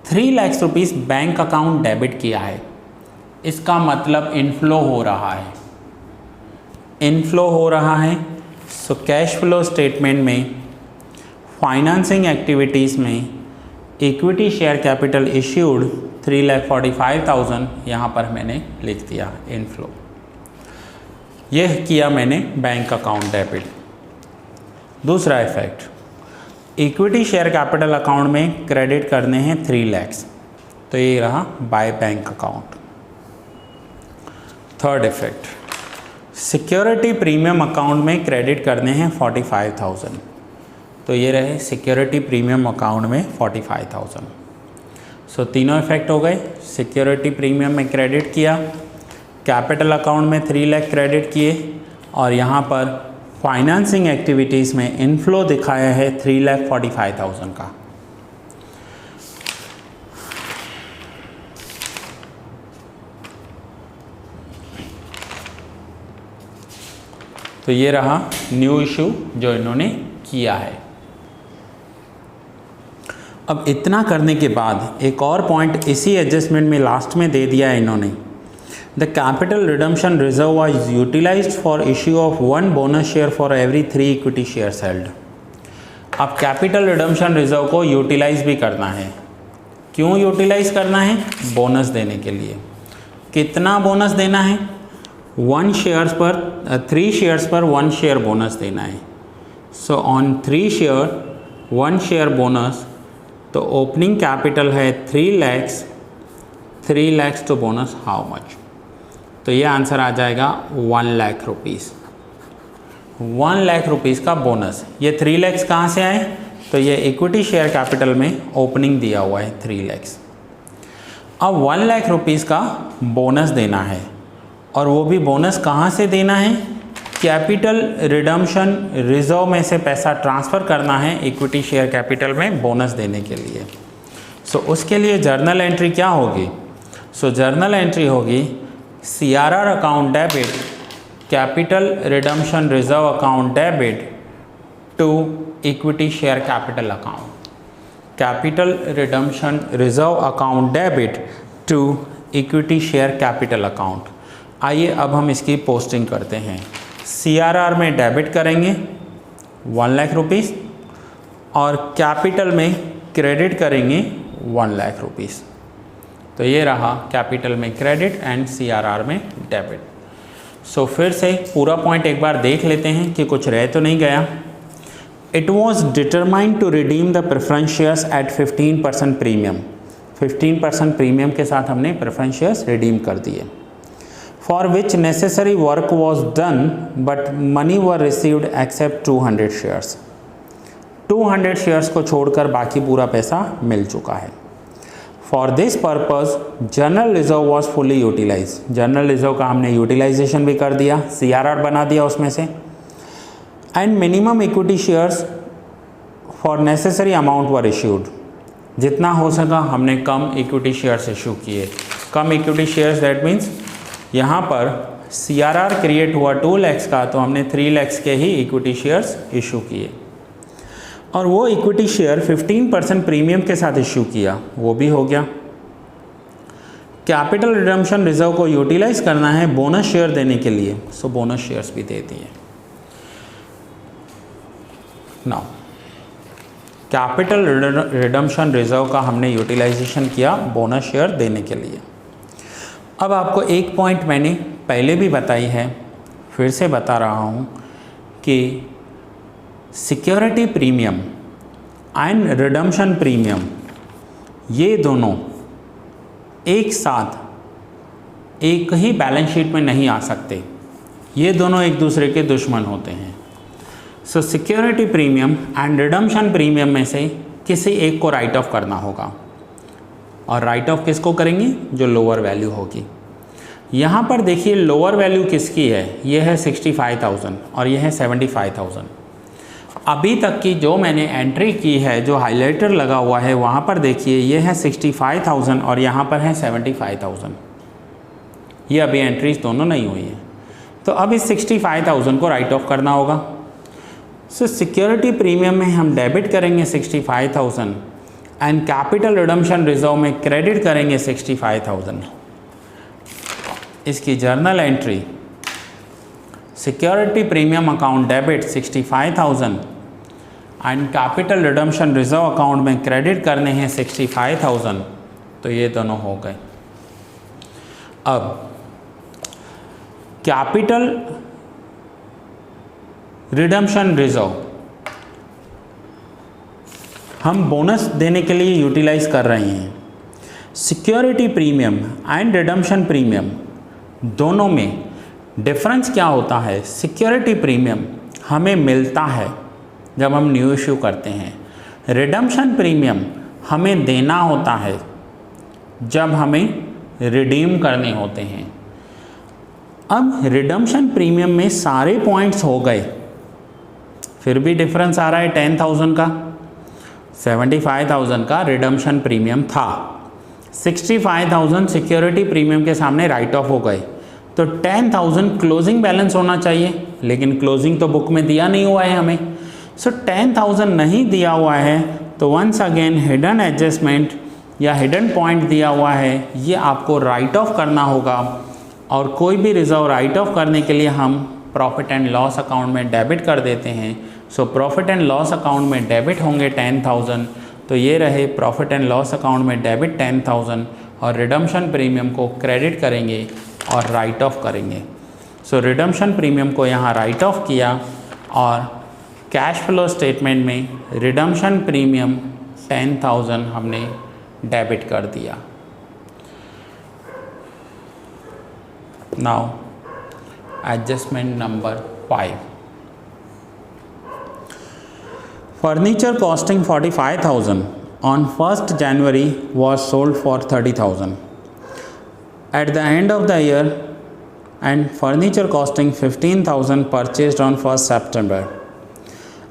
[SPEAKER 1] 3 lakhs rupees bank account debit किया है, इसका मतलब इनफ्लो हो रहा है। इनफ्लो हो रहा है, सो कैश फ्लो स्टेटमेंट में फाइनेंसिंग एक्टिविटीज़ में इक्विटी शेयर कैपिटल इश्यूड 3,45,000 यहाँ पर मैंने लिख दिया इनफ्लो। यह किया मैंने बैंक अकाउंट डेबिट। दूसरा effect, equity share capital account में क्रेडिट करने हैं 3 lakhs, तो ये रहा by bank account. Third effect, security premium account में क्रेडिट करने हैं 45,000, तो ये रहे सिक्योरिटी प्रीमियम अकाउंट में 45,000। सो तीनों इफेक्ट हो गए। सिक्योरिटी प्रीमियम में क्रेडिट किया, कैपिटल अकाउंट में 3 लाख क्रेडिट किए, और यहाँ पर फाइनेंसिंग एक्टिविटीज़ में इनफ्लो दिखाया है 3,45,000 का। तो ये रहा न्यू इशू जो इन्होंने किया है। अब इतना करने के बाद एक और पॉइंट इसी एडजस्टमेंट में लास्ट में दे दिया है इन्होंने, the capital redemption reserve was utilised for issue of 1 bonus share for every 3 equity shares held. अब कैपिटल रिडम्पशन रिजर्व को यूटिलाइज भी करना है। क्यों यूटिलाइज करना है? बोनस देने के लिए। कितना बोनस देना है? 3 शेयर्स पर 1 शेयर बोनस देना है। So on 3 share 1 share bonus, तो ओपनिंग कैपिटल है 3 lakhs तो बोनस हाउ मच? तो ये आंसर आ जाएगा 1 लाख रुपीज़। 1 लाख रुपीज़ का बोनस। ये 3 lakhs कहाँ से आए? तो ये इक्विटी शेयर कैपिटल में ओपनिंग दिया हुआ है 3 lakhs। अब 1 लाख रुपीज़ का बोनस देना है, और वो भी बोनस कहाँ से देना है? कैपिटल रिडम्पशन रिजर्व में से पैसा ट्रांसफ़र करना है इक्विटी शेयर कैपिटल में बोनस देने के लिए। सो उसके लिए जर्नल एंट्री क्या होगी? सो जर्नल एंट्री होगी CRR account debit capital redemption reserve account debit to equity share capital account. Capital redemption reserve account debit to equity share capital account. आइए अब हम इसकी पोस्टिंग करते हैं। CRR में डेबिट करेंगे 1 लाख रुपीज़, और कैपिटल में क्रेडिट करेंगे 1 लाख रुपीज़। तो ये रहा कैपिटल में क्रेडिट एंड CRR में डेबिट। सो फिर से पूरा पॉइंट एक बार देख लेते हैं कि कुछ रह तो नहीं गया। It was determined to redeem the preference shares at 15% premium. 15% premium के साथ हमने प्रेफरेंस शेयर्स रिडीम कर दिए। For which necessary work was done but money were received except 200 shares. 200 shares को छोड़कर बाकी पूरा पैसा मिल चुका है। For this purpose journal reserve was fully utilise. Journal reserve का हमने यूटिलाइजेशन भी कर दिया, CRR बना दिया उसमें से। And minimum equity shares for necessary amount were issued. जितना हो सका हमने कम इक्विटी शेयर्स इशू किए। कम इक्विटी शेयर्स दैट मीन्स यहाँ पर CRR क्रिएट हुआ 2 lakhs का, तो हमने 3 lakhs के ही इक्विटी शेयर्स इशू किए। और वो इक्विटी शेयर 15% प्रीमियम के साथ इशू किया, वो भी हो गया। कैपिटल रिडम्पशन रिजर्व को यूटिलाइज करना है बोनस शेयर देने के लिए, सो बोनस शेयर्स भी दे दिए। नाउ कैपिटल रिडम्पशन रिजर्व का हमने यूटिलाइजेशन किया बोनस शेयर देने के लिए। अब आपको एक पॉइंट मैंने पहले भी बताई है, फिर से बता रहा हूँ कि security premium and redemption premium ये दोनों एक साथ एक ही बैलेंस शीट में नहीं आ सकते। ये दोनों एक दूसरे के दुश्मन होते हैं। सो security premium and redemption premium में से किसी एक को राइट ऑफ करना होगा, और राइट ऑफ किसको करेंगे? जो लोअर वैल्यू होगी। यहाँ पर देखिए लोअर वैल्यू किसकी है? ये है 65,000 और ये है 75,000। अभी तक की जो मैंने एंट्री की है, जो हाइलाइटर लगा हुआ है वहाँ पर देखिए ये है 65,000 और यहाँ पर है 75,000। ये अभी एंट्रीज दोनों नहीं हुई है, तो अब इस 65,000 को राइट ऑफ करना होगा। सो सिक्योरिटी प्रीमियम में हम डेबिट करेंगे 65,000 एंड कैपिटल रिडम्पशन रिजर्व में क्रेडिट करेंगे 65,000। इसकी journal entry security premium account debit 65,000 and capital redemption reserve account में क्रेडिट करने हैं 65,000, तो ये दोनों हो गए। अब कैपिटल रिडम्पशन रिजर्व हम बोनस देने के लिए यूटिलाइज कर रहे हैं। Security premium and redemption premium दोनों में डिफरेंस क्या होता है? सिक्योरिटी प्रीमियम हमें मिलता है जब हम न्यू इश्यू करते हैं, रिडम्पशन प्रीमियम हमें देना होता है जब हमें रिडीम करने होते हैं। अब रिडम्पशन प्रीमियम में सारे पॉइंट्स हो गए, फिर भी डिफरेंस आ रहा है 10,000 का। 75,000 का रिडम्पशन प्रीमियम था, 65,000 सिक्योरिटी प्रीमियम के सामने राइट ऑफ हो गए, तो 10,000 क्लोजिंग बैलेंस होना चाहिए, लेकिन क्लोजिंग तो बुक में दिया नहीं हुआ है हमें। सो 10,000 नहीं दिया हुआ है, तो वंस अगेन हिडन एडजस्टमेंट या हिडन पॉइंट दिया हुआ है, ये आपको राइट ऑफ करना होगा और कोई भी रिजर्व राइट ऑफ करने के लिए हम प्रॉफिट एंड लॉस अकाउंट में डेबिट कर देते हैं। So profit and loss account में डेबिट होंगे 10,000, तो ये रहे प्रॉफिट एंड लॉस अकाउंट में डेबिट 10,000 और रिडम्पशन प्रीमियम को क्रेडिट करेंगे और राइट ऑफ करेंगे। सो रिडम्पशन प्रीमियम को यहाँ राइट ऑफ किया और कैश फ्लो स्टेटमेंट में रिडम्पशन प्रीमियम 10,000 हमने डेबिट कर दिया। Now adjustment number 5, furniture costing 45,000 on 1st January was sold for 30,000 at the end of the year, and furniture costing 15,000 purchased on 1st September,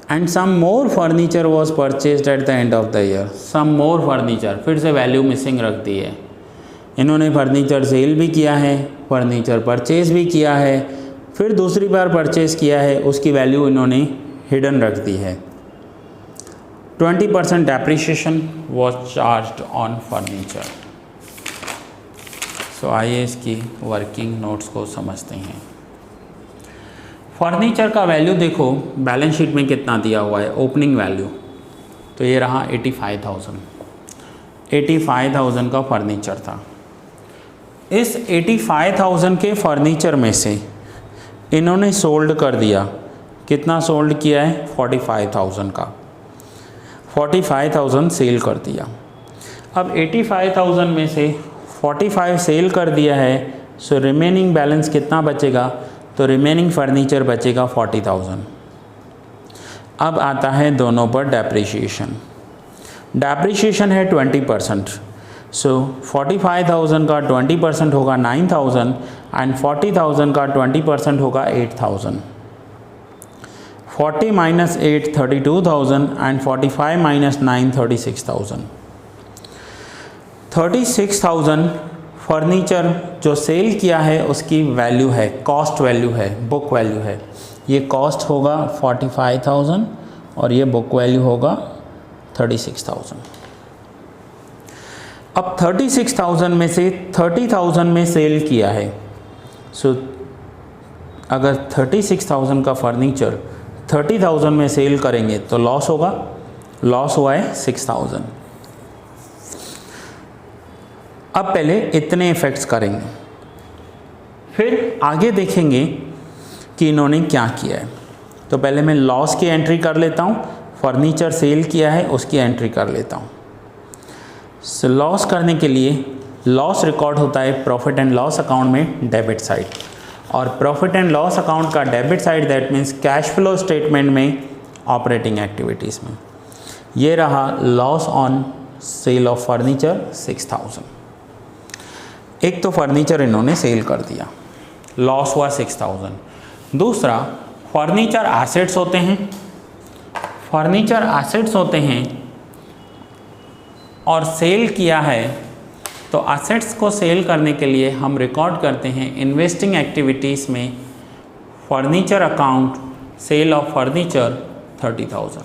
[SPEAKER 1] and some more furniture was purchased at the end of the year. Some more furniture, फिर से value missing रख दी है। इन्होंने furniture cell भी किया है, furniture purchase भी किया है, फिर दूसरी बार परचेज किया है, उसकी वैल्यू इन्होंने हिडन रख दी है। 20% depreciation was charged on furniture. So आइए इसकी वर्किंग नोट्स को समझते हैं। फर्नीचर का वैल्यू देखो बैलेंस शीट में कितना दिया हुआ है, ओपनिंग वैल्यू, तो ये रहा 85,000 का फर्नीचर था। इस 85,000 के फर्नीचर में से इन्होंने सोल्ड कर दिया, कितना सोल्ड किया है, 45,000 का, 45,000 सेल कर दिया। अब 85,000 में से 45 सेल कर दिया है, सो रिमेनिंग बैलेंस कितना बचेगा, तो रिमेनिंग फर्नीचर बचेगा 40,000। अब आता है दोनों पर डेप्रिसिएशन। डेप्रिसिएशन है 20%, सो 45,000 का 20% होगा 9,000 एंड 40,000 का 20% होगा 8,000। 40 minus 8 32,000 and 45 minus 9 36,000। 36,000 फर्नीचर जो सेल किया है उसकी वैल्यू है, कॉस्ट वैल्यू है, बुक वैल्यू है। ये कॉस्ट होगा 45,000 और ये बुक वैल्यू होगा 36,000। अब 36,000 में से 30,000 में सेल किया है, सो अगर 36,000 का फर्नीचर 30,000 में सेल करेंगे तो लॉस होगा, लॉस हुआ है 6,000। अब पहले इतने इफ़ेक्ट्स करेंगे, फिर आगे देखेंगे कि इन्होंने क्या किया है। तो पहले मैं लॉस की एंट्री कर लेता हूँ, फर्नीचर सेल किया है उसकी एंट्री कर लेता हूँ। सो लॉस करने के लिए लॉस रिकॉर्ड होता है प्रॉफिट एंड लॉस अकाउंट में डेबिट साइड, और प्रॉफिट एंड लॉस अकाउंट का debit side that means cash flow statement में ऑपरेटिंग एक्टिविटीज़ में। ये रहा loss on sale of furniture 6,000। एक तो फर्नीचर इन्होंने सेल कर दिया, लॉस हुआ 6,000। दूसरा फर्नीचर एसेट्स होते हैं, फर्नीचर एसेट्स होते हैं और सेल किया है, तो एसेट्स को सेल करने के लिए हम रिकॉर्ड करते हैं इन्वेस्टिंग एक्टिविटीज़ में furniture account cell of furniture 30,000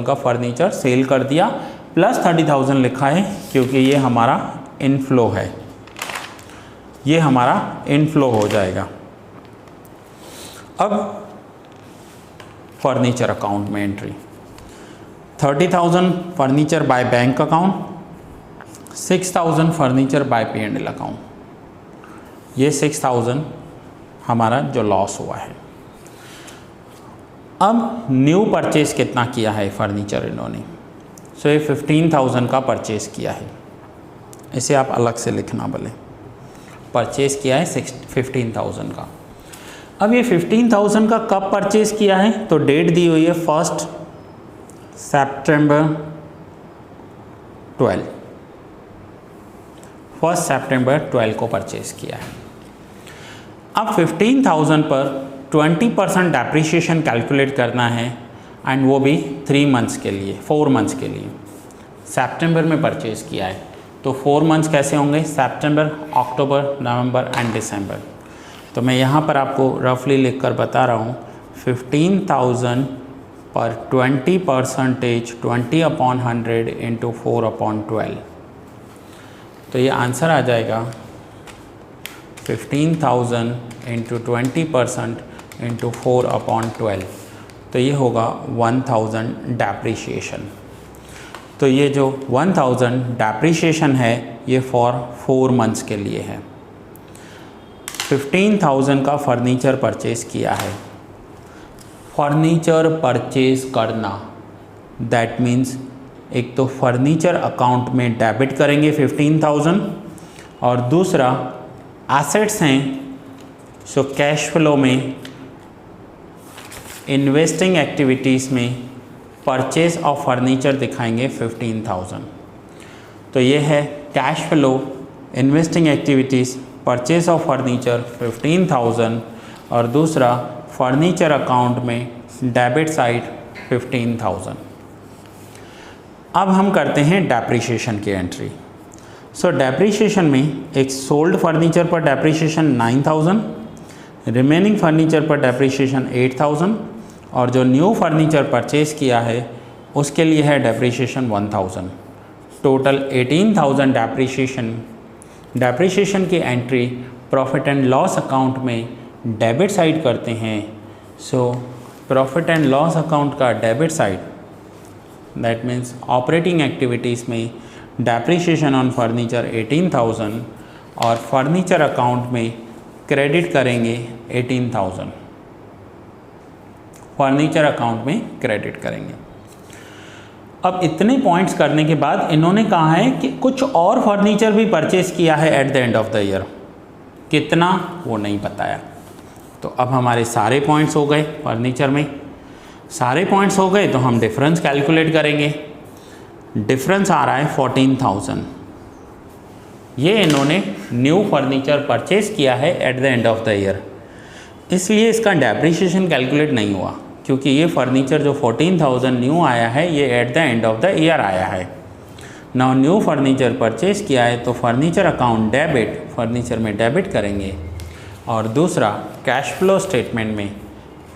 [SPEAKER 1] का फर्नीचर सेल कर दिया, प्लस 30,000 लिखा है क्योंकि ये हमारा इनफ्लो है, ये हमारा इनफ्लो हो जाएगा। अब फर्नीचर अकाउंट में entry 30,000 furniture by bank account, 6,000 furniture bye P&L account. ये 6,000 हमारा जो लॉस हुआ है। अब न्यू परचेज कितना किया है फर्नीचर इन्होंने, सो ये 15,000 का परचेज किया है, इसे आप अलग से लिखना भले, परचेज किया है 15,000 का। अब ये 15,000 का कब परचेज किया है, तो डेट दी हुई है 1 सितंबर 12 को परचेज किया है। अब 15,000 पर 20% डेप्रिसिएशन कैलकुलेट करना है, एंड वो भी 3 मंथ्स के लिए, 4 मंथ्स के लिए। सितंबर में परचेज किया है तो 4 मंथ्स कैसे होंगे, सितंबर, अक्टूबर, नवंबर एंड दिसंबर। तो मैं यहाँ पर आपको रफली लिख कर बता रहा हूँ 15,000 पर 20%, 20/100 इंटू 4/12, तो ये आंसर आ जाएगा 15,000 इंटू 20% इंटू 4/12, तो ये होगा 1000 डेप्रीशिएशन। तो ये जो 1000 डेप्रीशिएशन है ये फॉर 4 मंथ्स के लिए है। 15,000 का फर्नीचर परचेज किया है। फर्नीचर परचेज करना दैट मीन्स एक तो फर्नीचर अकाउंट में डेबिट करेंगे 15,000 और दूसरा एसेट्स हैं, सो कैश फ्लो में इन्वेस्टिंग एक्टिविटीज़ में परचेज ऑफ फर्नीचर दिखाएंगे 15,000। तो ये है cash flow, investing activities, purchase of furniture 15,000 और दूसरा फर्नीचर अकाउंट में डेबिट साइड 15,000। अब हम करते हैं डेप्रीशिएशन की एंट्री। सो डेप्रीशिएशन में एक सोल्ड फर्नीचर पर डेप्रीशिएशन 9,000, रिमेनिंग फर्नीचर पर डेप्रीशिएशन 8,000 और जो न्यू फर्नीचर परचेज किया है उसके लिए है डेप्रीशिएशन 1000। टोटल 18,000 डेप्रीशिएशन की entry profit and loss account में डेबिट साइड करते हैं। So profit and loss account का debit side that means operating activities में डेप्रीशिएशन ऑन फर्नीचर 18,000 और फर्नीचर अकाउंट में क्रेडिट करेंगे 18,000, फर्नीचर अकाउंट में क्रेडिट करेंगे। अब इतने पॉइंट्स करने के बाद इन्होंने कहा है कि कुछ और फर्नीचर भी परचेज किया है at the end of the year, कितना वो नहीं बताया। तो अब हमारे सारे पॉइंट्स हो गए फर्नीचर में, सारे पॉइंट्स हो गए तो हम डिफरेंस कैलकुलेट करेंगे। डिफरेंस आ रहा है 14,000। ये इन्होंने न्यू फर्नीचर परचेज किया है at the end of the year, इसलिए इसका डेप्रीशिएशन कैलकुलेट नहीं हुआ क्योंकि ये फर्नीचर जो 14,000 न्यू आया है ये at the end of the year आया है। नाउ न्यू फर्नीचर परचेज किया है तो फर्नीचर अकाउंट डेबिट, फर्नीचर में डेबिट करेंगे और दूसरा कैश फ्लो स्टेटमेंट में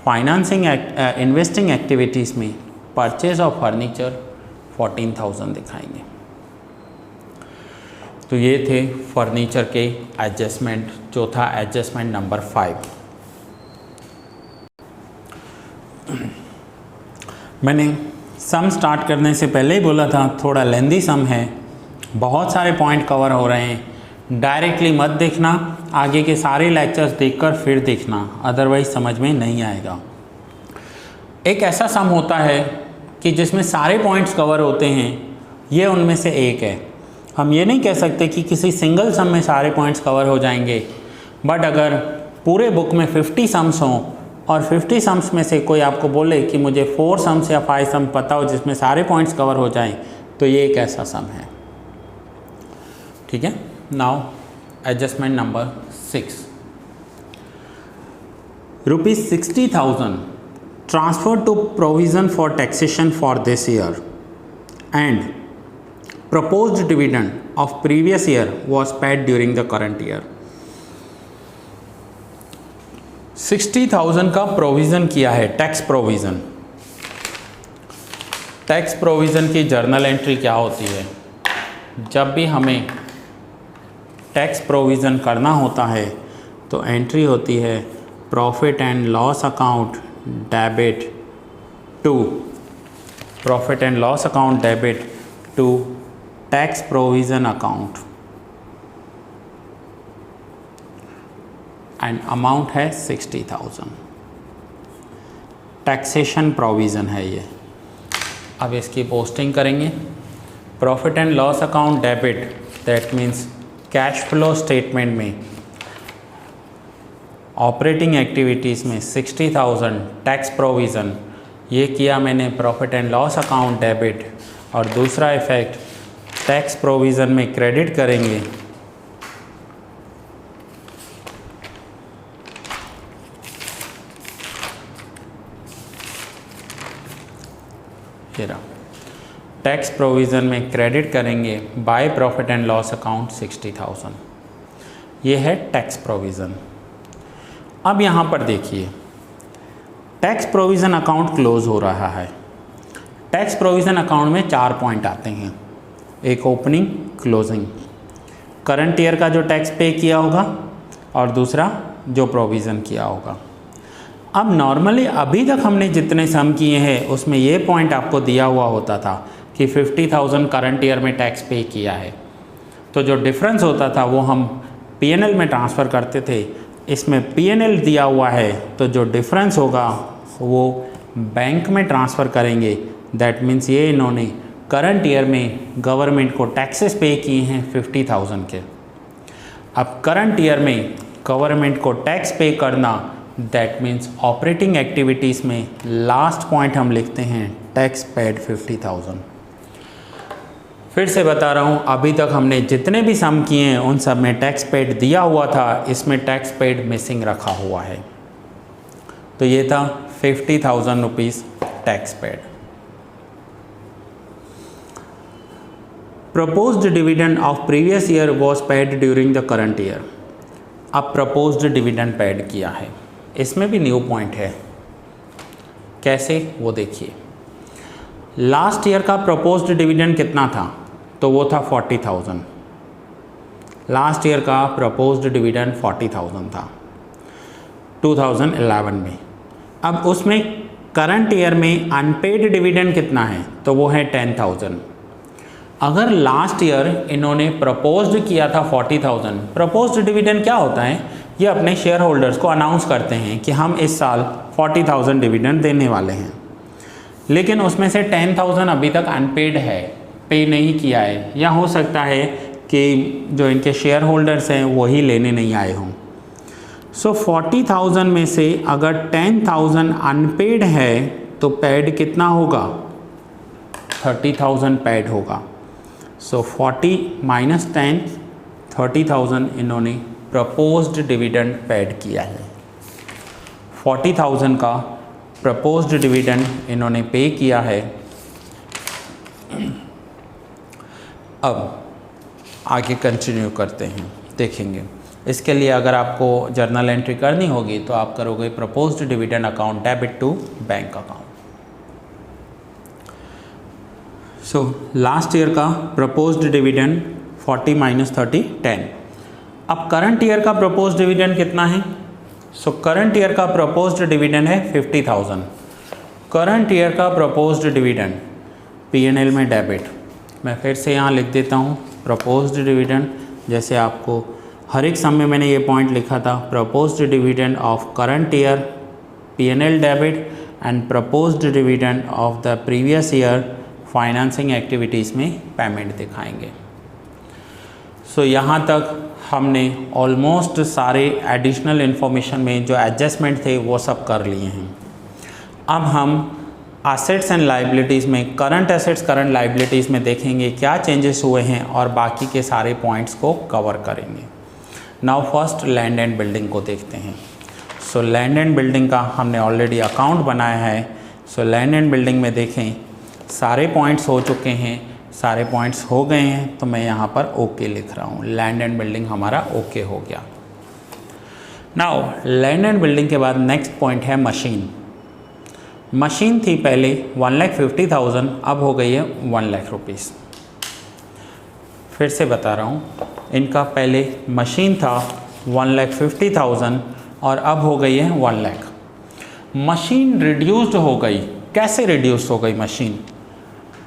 [SPEAKER 1] फाइनेंसिंग इन्वेस्टिंग एक्टिविटीज़ में परचेज ऑफ फर्नीचर 14,000 दिखाएंगे। तो ये थे फर्नीचर के एडजस्टमेंट, चौथा एडजस्टमेंट नंबर 5। मैंने सम स्टार्ट करने से पहले ही बोला था थोड़ा लेंदी सम है, बहुत सारे पॉइंट कवर हो रहे हैं। डायरेक्टली मत देखना, आगे के सारे लेक्चर्स देखकर फिर देखना, अदरवाइज समझ में नहीं आएगा। एक ऐसा सम होता है कि जिसमें सारे पॉइंट्स कवर होते हैं, ये उनमें से एक है। हम ये नहीं कह सकते कि किसी सिंगल सम में सारे पॉइंट्स कवर हो जाएंगे, बट अगर पूरे बुक में 50 सम्स हों और 50 सम्स में से कोई आपको बोले कि मुझे 4 सम्स या 5 सम पता हो जिसमें सारे पॉइंट्स कवर हो जाएं, तो ये एक ऐसा सम है। ठीक है। Now adjustment number 6, ₹60,000 transferred to provision for taxation for this year and proposed dividend of previous year was paid during the current year। 60,000 का प्रोविज़न किया है, टैक्स प्रोविज़न। टैक्स प्रोविज़न की जर्नल एंट्री क्या होती है? जब भी हमें टैक्स प्रोविज़न करना होता है तो एंट्री होती है profit and loss account debit to profit and loss account debit to tax provision account and amount है 60,000। टैक्सेशन प्रोविज़न है ये। अब इसकी पोस्टिंग करेंगे। Profit and loss account debit that means cash flow statement में operating activities में 60,000 tax provision, ये किया मैंने profit and loss account debit. और दूसरा इफेक्ट टैक्स प्रोविज़न में क्रेडिट करेंगे टैक्स प्रोविज़न में क्रेडिट करेंगे by profit and loss account 60,000। ये है टैक्स प्रोविज़न। अब यहाँ पर देखिए टैक्स प्रोविज़न अकाउंट क्लोज हो रहा है। टैक्स प्रोविज़न अकाउंट में 4 पॉइंट आते हैं, एक ओपनिंग, क्लोजिंग। करंट ईयर का जो टैक्स पे किया होगा, और दूसरा जो प्रोविज़न किया होगा। अब नॉर्मली अभी तक हमने जितने सम किए हैं उसमें ये पॉइंट आपको दिया हुआ होता था कि 50,000 करंट ईयर में टैक्स पे किया है, तो जो डिफरेंस होता था वो हम पीएनएल में ट्रांसफ़र करते थे। इसमें पीएनएल दिया हुआ है तो जो डिफरेंस होगा वो बैंक में ट्रांसफ़र करेंगे। दैट मीन्स ये इन्होंने करंट ईयर में गवर्नमेंट को टैक्सेस पे किए हैं 50,000 के। अब करंट ईयर में गवर्नमेंट को टैक्स पे करना, दैट मीन्स ऑपरेटिंग एक्टिविटीज़ में लास्ट पॉइंट हम लिखते हैं टैक्स पेड 50,000। फिर से बता रहा हूँ, अभी तक हमने जितने भी सम किए हैं उन सब में टैक्स पेड दिया हुआ था, इसमें टैक्स पेड मिसिंग रखा हुआ है। तो ये था 50,000 rupees tax paid. Proposed dividend of previous year was paid during the current year. अब प्रपोज्ड डिविडेंड पेड किया है, इसमें भी न्यू पॉइंट है। कैसे वो देखिए। लास्ट ईयर का प्रपोज्ड डिविडेंड कितना था, तो वो था 40,000। लास्ट ईयर का प्रपोज्ड डिविडेंड 40,000 था 2011 में। अब उसमें करंट ईयर में अनपेड डिविडेंड कितना है, तो वो है 10,000। अगर लास्ट ईयर इन्होंने प्रपोज्ड किया था 40,000, प्रपोज्ड डिविडेंड क्या होता है, ये अपने शेयर होल्डर्स को अनाउंस करते हैं कि हम इस साल 40,000 डिविडेंड देने वाले हैं, लेकिन उसमें से 10,000 अभी तक अनपेड है, पे नहीं किया है, या हो सकता है कि जो इनके शेयर होल्डर्स हैं वही लेने नहीं आए हों। सो 40,000 में से अगर 10,000 अनपेड है तो पेड कितना होगा, 30,000 पेड होगा। सो 40 माइनस 10, 30,000 इन्होंने प्रपोज्ड डिविडेंड पेड किया है। 40,000 का प्रपोज्ड डिविडेंड इन्होंने पे किया है। अब आगे कंटिन्यू करते हैं, देखेंगे। इसके लिए अगर आपको जर्नल एंट्री करनी होगी तो आप करोगे proposed dividend account debit to bank account. So last year का प्रपोज्ड डिविडेंड 40 माइनस 30 10। अब करंट ईयर का प्रपोज्ड डिविडेंड कितना है, सो करंट ईयर का प्रपोज्ड डिविडेंड है 50,000। करंट ईयर का प्रपोज्ड डिविडेंड पीएनएल में डेबिट, मैं फिर से यहाँ लिख देता हूँ प्रपोज्ड डिविडेंड। जैसे आपको हर एक सम में मैंने ये पॉइंट लिखा था, proposed dividend of current year PNL debit and proposed dividend of the previous year financing activities में पेमेंट दिखाएंगे। सो यहाँ तक हमने ऑलमोस्ट सारे एडिशनल इन्फॉर्मेशन में जो एडजस्टमेंट थे वो सब कर लिए हैं। अब हम एसेट्स एंड लाइबिलिटीज़ में करंट एसेट्स करंट लाइबिलिटीज़ में देखेंगे क्या चेंजेस हुए हैं और बाकी के सारे पॉइंट्स को कवर करेंगे। Now first land and building को देखते हैं। सो लैंड एंड बिल्डिंग का हमने ऑलरेडी अकाउंट बनाया है। सो लैंड एंड बिल्डिंग में देखें सारे पॉइंट्स हो चुके हैं, सारे पॉइंट्स हो गए हैं, तो मैं यहाँ पर ओके लिख रहा हूँ। लैंड एंड बिल्डिंग हमारा ओके हो गया। नाउ लैंड एंड बिल्डिंग के बाद नेक्स्ट पॉइंट है मशीन। मशीन थी पहले 1,50,000, अब हो गई है 1 लाख रुपीज़। फिर से बता रहा हूँ, इनका पहले मशीन था 1,50,000 और अब हो गई है 1 लाख। मशीन रिड्यूस्ड हो गई। कैसे रिड्यूस हो गई machine,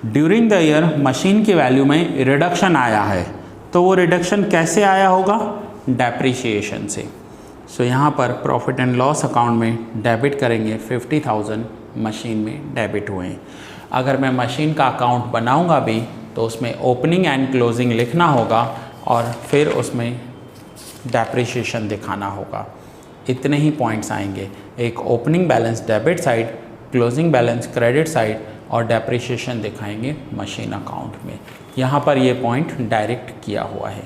[SPEAKER 1] during the year machine की वैल्यू में रिडक्शन आया है, तो वो रिडक्शन कैसे आया होगा, डेप्रिसिएशन से। सो यहाँ पर प्रॉफिट एंड लॉस अकाउंट में डेबिट करेंगे 50,000 मशीन में डेबिट हुए हैं। अगर मैं मशीन का अकाउंट बनाऊंगा भी तो उसमें ओपनिंग एंड क्लोजिंग लिखना होगा और फिर उसमें डेप्रिसिएशन दिखाना होगा। इतने ही पॉइंट्स आएंगे, एक opening balance debit side, closing balance credit side और डेप्रिसिएशन दिखाएंगे मशीन अकाउंट में। यहाँ पर ये पॉइंट डायरेक्ट किया हुआ है।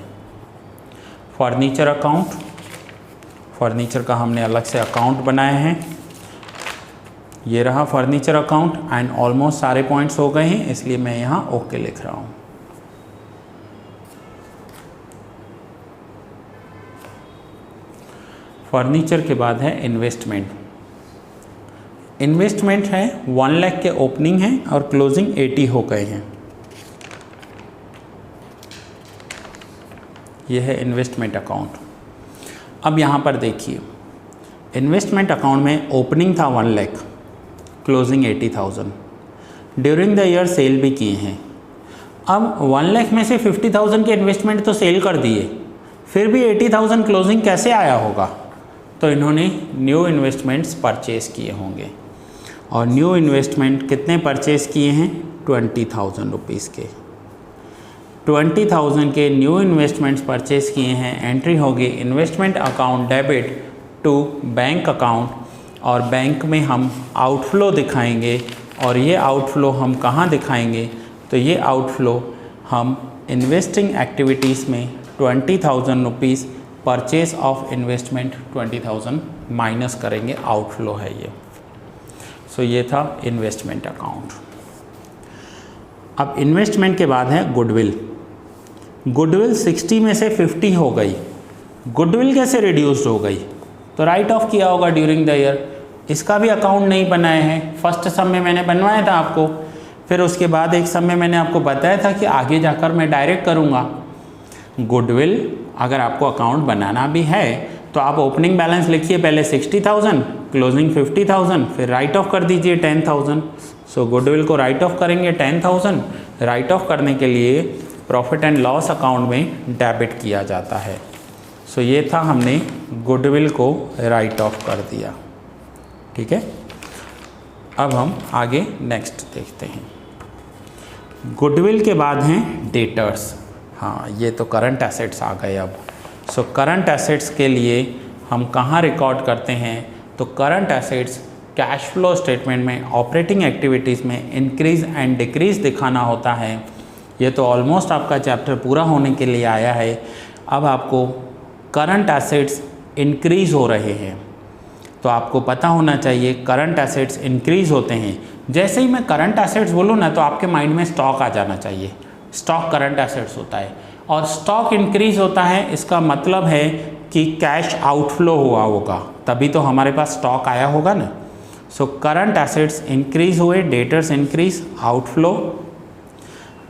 [SPEAKER 1] फर्नीचर अकाउंट, फर्नीचर का हमने अलग से अकाउंट बनाया है। ये रहा फर्नीचर अकाउंट एंड ऑलमोस्ट सारे पॉइंट्स हो गए हैं, इसलिए मैं यहाँ ओके लिख रहा हूँ। फर्नीचर के बाद है इन्वेस्टमेंट। इन्वेस्टमेंट है 1 लाख के ओपनिंग है और क्लोजिंग 80 हो गए हैं। यह है इन्वेस्टमेंट अकाउंट। अब यहाँ पर देखिए, इन्वेस्टमेंट अकाउंट में ओपनिंग था 1 lakh, closing 80,000, during the year cell भी किए हैं। अब 1 लाख में से 50,000 के इन्वेस्टमेंट तो सेल कर दिए, फिर भी 80,000 क्लोजिंग कैसे आया होगा? तो इन्होंने न्यू इन्वेस्टमेंट्स परचेज़ किए होंगे, और न्यू इन्वेस्टमेंट कितने परचेज़ किए हैं? 20,000 रुपीज़ के। 20,000 के न्यू इन्वेस्टमेंट्स परचेज़ किए हैं। एंट्री होगी investment account debit to bank account, और बैंक में हम आउटफ्लो दिखाएंगे, और ये आउटफ्लो हम कहाँ दिखाएंगे? तो ये आउटफ्लो हम इन्वेस्टिंग एक्टिविटीज़ में 20,000 rupees purchase of investment 20,000 minus करेंगे, आउटफ्लो है ये। सो ये था इन्वेस्टमेंट अकाउंट। अब इन्वेस्टमेंट के बाद है गुडविल। गुडविल 60 में से 50 हो गई। गुडविल कैसे रिड्यूस्ड हो गई? तो राइट ऑफ किया होगा ड्यूरिंग द ईयर। इसका भी अकाउंट नहीं बनाए हैं। फर्स्ट सम में मैंने बनवाया था आपको, फिर उसके बाद एक सम में मैंने आपको बताया था कि आगे जाकर मैं डायरेक्ट करूँगा। गुडविल अगर आपको अकाउंट बनाना भी है तो आप ओपनिंग बैलेंस लिखिए पहले 60,000, क्लोजिंग 50,000, फिर राइट ऑफ कर दीजिए 10,000। सो गुडविल को राइट ऑफ करेंगे 10,000। राइट ऑफ करने के लिए प्रॉफिट एंड लॉस अकाउंट में डेबिट किया जाता है। सो ये था, हमने गुडविल को राइट ऑफ कर दिया। ठीक है, अब हम आगे नेक्स्ट देखते हैं। गुडविल के बाद हैं डेटर्स। हाँ, ये तो करंट एसेट्स आ गए अब। सो करंट एसेट्स के लिए हम कहाँ रिकॉर्ड करते हैं? तो current assets cash flow statement में ऑपरेटिंग एक्टिविटीज़ में इंक्रीज़ एंड डिक्रीज़ दिखाना होता है। ये तो ऑलमोस्ट आपका चैप्टर पूरा होने के लिए आया है। अब आपको करंट एसेट्स इंक्रीज़ हो रहे हैं, तो आपको पता होना चाहिए करंट एसेट्स इंक्रीज़ होते हैं। जैसे ही मैं करंट एसेट्स बोलूँ ना, तो आपके माइंड में स्टॉक आ जाना चाहिए। स्टॉक करंट एसेट्स होता है, और स्टॉक इंक्रीज़ होता है, इसका मतलब है कि कैश आउटफ्लो हुआ होगा, तभी तो हमारे पास स्टॉक आया होगा ना। सो करंट एसेट्स इंक्रीज़ हुए, debtors increase, outflow.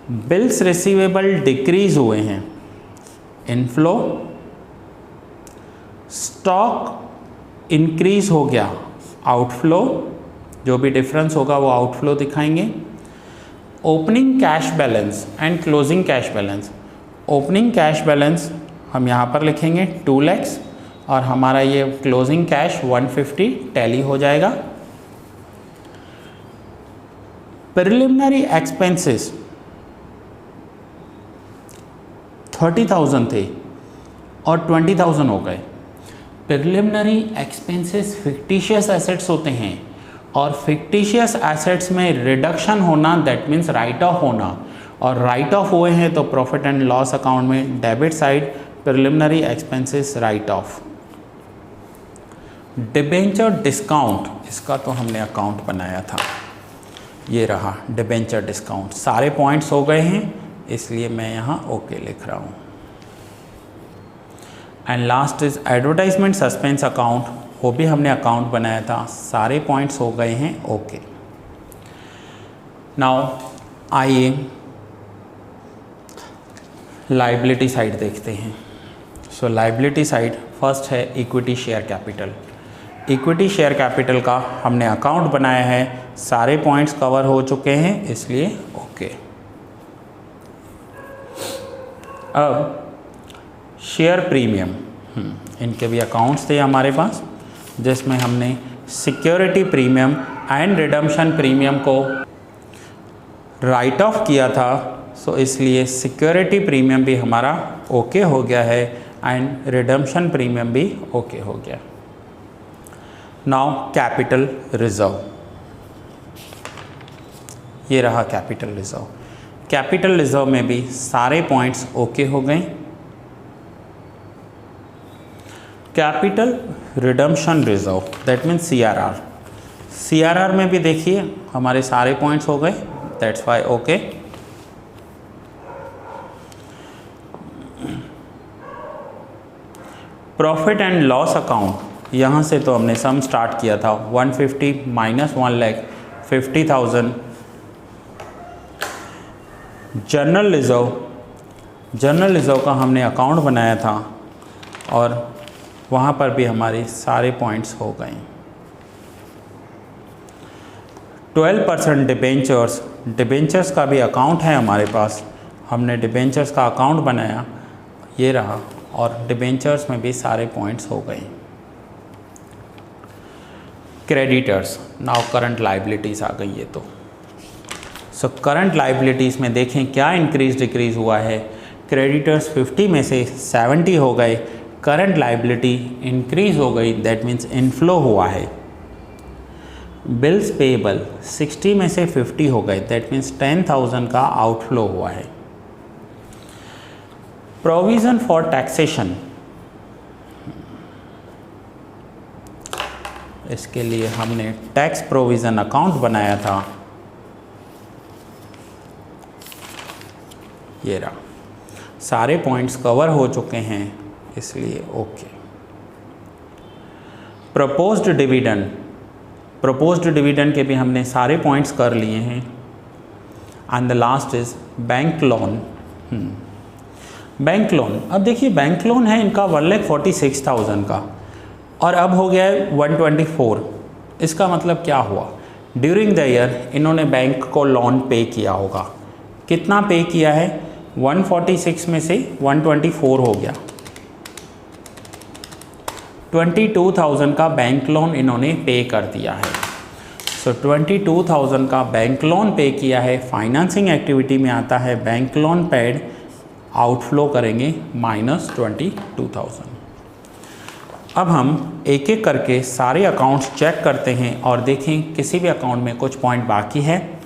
[SPEAKER 1] Bills receivable decrease हुए हैं, इनफ्लो। स्टॉक इंक्रीज़ हो गया, आउटफ्लो। जो भी डिफरेंस होगा वो आउटफ्लो दिखाएंगे। Opening cash balance and closing cash balance. Opening cash balance हम यहाँ पर लिखेंगे 2 लाख, और हमारा ये क्लोजिंग कैश 150 टैली हो जाएगा। प्रिलिमिनरी एक्सपेंसेस 30,000 थे और 20,000 हो गए। प्रिलिमिनरी एक्सपेंसेस फिक्टिशियस एसेट्स होते हैं, और फिक्टिशियस एसेट्स में रिडक्शन होना दैट मीन्स राइट ऑफ होना, और राइट ऑफ हुए हैं तो प्रॉफिट एंड लॉस अकाउंट में debit side preliminary expenses right of. Debenture discount, इसका तो हमने अकाउंट बनाया था, ये रहा डिबेंचर डिस्काउंट। सारे पॉइंट्स हो गए हैं, इसलिए मैं यहाँ ओके लिख रहा हूँ। And last is advertisement suspense account, वो भी हमने अकाउंट बनाया था। सारे पॉइंट्स हो गए हैं ओके। नाउ आइए लाइबिलिटी साइड देखते हैं। सो लाइबिलिटी साइड फर्स्ट है equity share capital. Equity share capital का हमने अकाउंट बनाया है, सारे पॉइंट्स कवर हो चुके हैं, इसलिए ओके। अब शेयर प्रीमियम, इनके भी अकाउंट्स थे हमारे पास, जिसमें हमने security premium and redemption premium को राइट ऑफ किया था। सो इसलिए सिक्योरिटी प्रीमियम भी हमारा ओके हो गया है एंड रिडम्पशन प्रीमियम भी ओके हो गया। नाउ कैपिटल रिजर्व, ये रहा कैपिटल रिजर्व। कैपिटल रिजर्व में भी सारे पॉइंट्स ओके हो गए। Capital redemption reserve that means CRR। CRR में भी देखिए हमारे सारे पॉइंट्स हो गए, that's why okay. Profit and loss account, यहाँ से तो हमने सम स्टार्ट किया था 150 minus 1,50,000। General reserve, general reserve का हमने अकाउंट बनाया था और वहाँ पर भी हमारे सारे पॉइंट्स हो गए। 12% डिबेंचर्स, डिबेंचर्स का भी अकाउंट है हमारे पास, हमने डिबेंचर्स का अकाउंट बनाया, ये रहा, और डिबेंचर्स में भी सारे पॉइंट्स हो गए। क्रेडिटर्स, नाउ करंट लाइबिलिटीज़ आ गई है। तो सो करंट लाइबिलिटीज़ में देखें क्या इंक्रीज डिक्रीज़ हुआ है। क्रेडिटर्स 50 में से 70 हो गए, करंट लाइबिलिटी इंक्रीज़ हो गई, दैट मीन्स इनफ्लो हुआ है। बिल्स पेएबल 60 में से 50 हो गए, दैट मीन्स 10,000 का आउटफ्लो हुआ है। प्रोविज़न फॉर टैक्सेशन, इसके लिए हमने टैक्स प्रोविज़न अकाउंट बनाया था, ये रहा। सारे पॉइंट्स कवर हो चुके हैं, इसलिए okay. Proposed dividend, proposed dividend के भी हमने सारे पॉइंट्स कर लिए हैं। And the last is bank loan. Bank loan, अब देखिए बैंक लोन है इनका 1,46,000 का, और अब हो गया है 124। इसका मतलब क्या हुआ, ड्यूरिंग द ईयर इन्होंने बैंक को लोन पे किया होगा। कितना पे किया है, 146 में से 124 हो गया, 22,000 का बैंक लोन इन्होंने पे कर दिया है। सो 22,000 का बैंक लोन पे किया है, फाइनेंसिंग एक्टिविटी में आता है, बैंक लोन पेड, आउटफ्लो करेंगे -22,000। अब हम एक एक करके सारे अकाउंट्स चेक करते हैं और देखें किसी भी अकाउंट में कुछ पॉइंट बाकी है।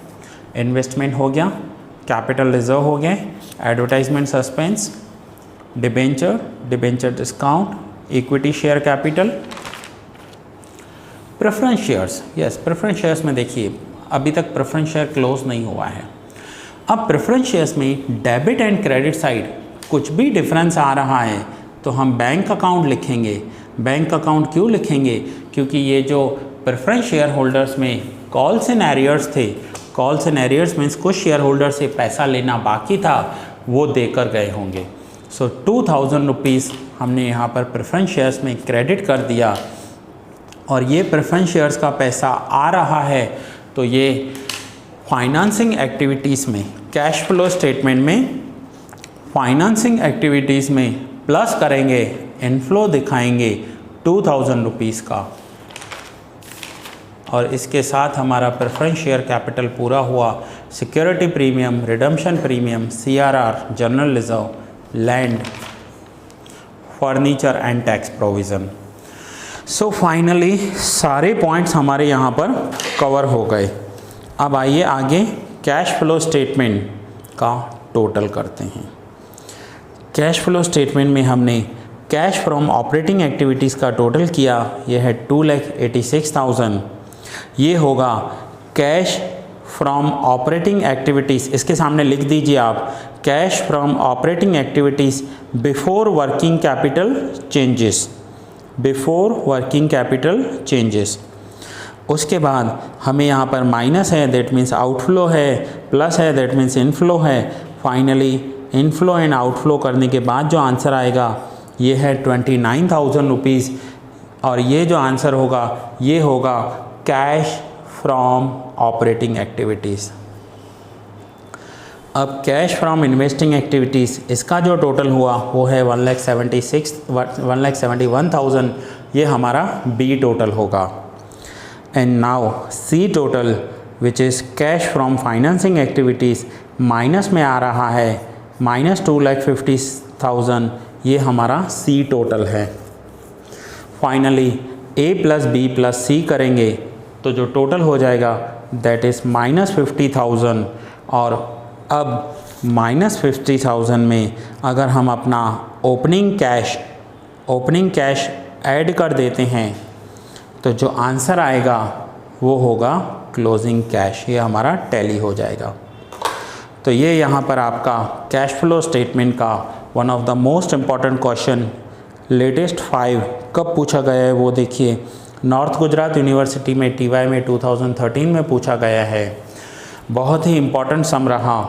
[SPEAKER 1] इन्वेस्टमेंट हो गया, कैपिटल रिजर्व हो गए, advertisement suspense, debenture, debenture discount, equity share capital, preference shares. Yes, preference shares में देखिए अभी तक प्रेफरेंस शेयर क्लोज नहीं हुआ है। अब प्रेफरेंस शेयर्स में डेबिट एंड क्रेडिट साइड कुछ भी डिफरेंस आ रहा है तो हम बैंक अकाउंट लिखेंगे। बैंक अकाउंट क्यों लिखेंगे, क्योंकि ये जो प्रेफरेंस शेयर होल्डर्स में कॉल्स एंड एरियर्स थे, कॉल्स एंड एरियर्स मीन्स कुछ शेयर होल्डर से पैसा लेना बाकी था, वो देकर गए होंगे। सो 2,000 रुपीज़ हमने यहाँ पर प्रेफरेंस शेयर्स में क्रेडिट कर दिया, और ये प्रेफरेंस शेयर्स का पैसा आ रहा है तो ये फाइनेंसिंग एक्टिविटीज़ में, कैश फ्लो स्टेटमेंट में फाइनेंसिंग एक्टिविटीज़ में प्लस करेंगे, इनफ्लो दिखाएंगे 2,000 रुपीज़ का, और इसके साथ हमारा प्रेफरेंस शेयर कैपिटल पूरा हुआ। Security premium, redemption premium, CRR, general reserve, land, furniture and tax provision. So finally सारे पॉइंट्स हमारे यहाँ पर कवर हो गए। अब आइए आगे कैश फ्लो स्टेटमेंट का टोटल करते हैं। कैश फ्लो स्टेटमेंट में हमने कैश फ्रॉम ऑपरेटिंग एक्टिविटीज़ का टोटल किया, यह है 2,86,000। ये होगा कैश फ्रॉम ऑपरेटिंग एक्टिविटीज़, इसके सामने लिख दीजिए आप, cash from operating activities before working capital changes, before working capital changes. उसके बाद हमें यहाँ पर माइनस है, दैट मीन्स आउटफ्लो है, प्लस है, दैट मीन्स इनफ्लो है। फाइनली इनफ्लो एंड आउटफ्लो करने के बाद जो आंसर आएगा ये है 29,000 रुपीज़, और ये जो आंसर होगा ये होगा कैश फ्रॉम ऑपरेटिंग एक्टिविटीज़। अब कैश फ्रॉम इन्वेस्टिंग एक्टिविटीज़, इसका जो टोटल हुआ वो है 1,71,000, ये हमारा बी टोटल होगा। And now see total which is cash from financing activities, minus में आ रहा है -2,50,000, ये हमारा सी टोटल है। फाइनली ए प्लस बी प्लस सी करेंगे तो जो टोटल हो जाएगा दैट इज़ -50,000। और अब -50,000 में अगर हम अपना ओपनिंग कैश ऐड कर देते हैं तो जो आंसर आएगा वो होगा क्लोजिंग कैश, ये हमारा टैली हो जाएगा। तो ये यहाँ पर आपका कैश फ्लो स्टेटमेंट का one of the most important question, latest 5 कब पूछा गया है वो देखिए। नॉर्थ गुजरात यूनिवर्सिटी में TY में 2013 में पूछा गया है। बहुत ही इम्पॉर्टेंट सम रहा,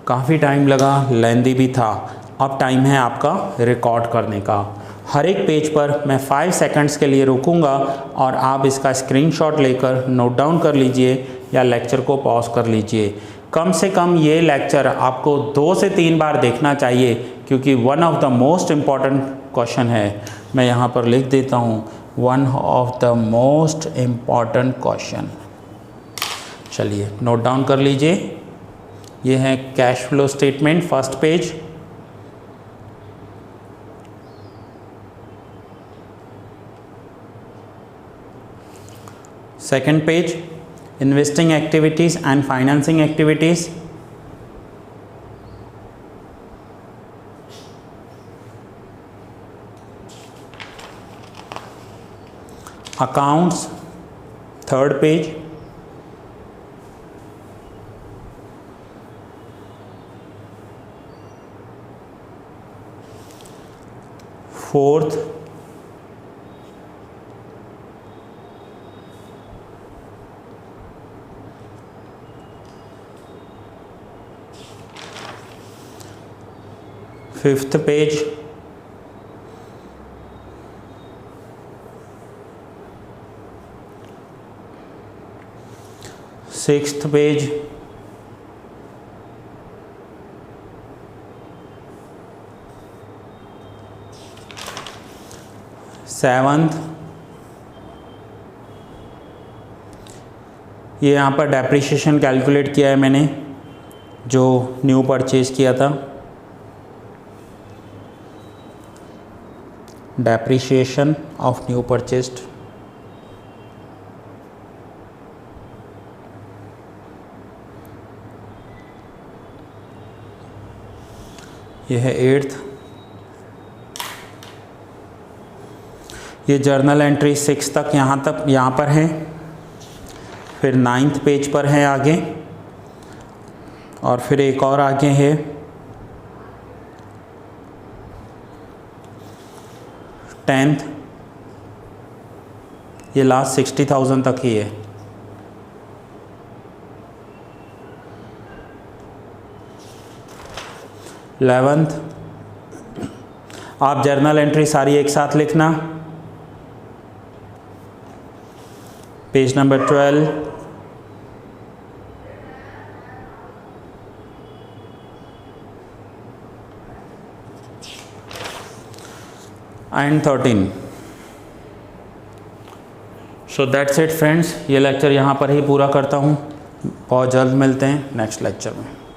[SPEAKER 1] काफ़ी टाइम लगा, लेंदी भी था। अब टाइम है आपका रिकॉर्ड करने का। हर एक पेज पर मैं 5 सेकंड्स के लिए रुकूंगा और आप इसका स्क्रीनशॉट लेकर नोट डाउन कर लीजिए या लेक्चर को पॉज कर लीजिए। कम से कम ये लेक्चर आपको 2 से 3 बार देखना चाहिए, क्योंकि one of the most important question है। मैं यहाँ पर लिख देता हूँ, one of the most important question. चलिए नोट डाउन कर लीजिए। ये है cash flow statement, first page. Second page, investing activities and financing activities. Accounts, third page. Fourth, fifth page. Sixth page. Seventh, ये यहाँ पर डेप्रिसिएशन कैलकुलेट किया है मैंने, जो न्यू परचेज किया था। Depreciation of new purchased. ये है एट्थ। ये जर्नल एंट्री 6 तक यहाँ पर है। फिर 9th पेज पर है आगे, और फिर एक और आगे है 10th। ये लास्ट 60,000 तक ही है। इलेवेंथ, आप जर्नल एंट्री सारी एक साथ लिखना। Page number 12, and 13। So that's it friends. ये लेक्चर यहाँ पर ही पूरा करता हूँ। बहुत जल्द मिलते हैं नेक्स्ट लेक्चर में।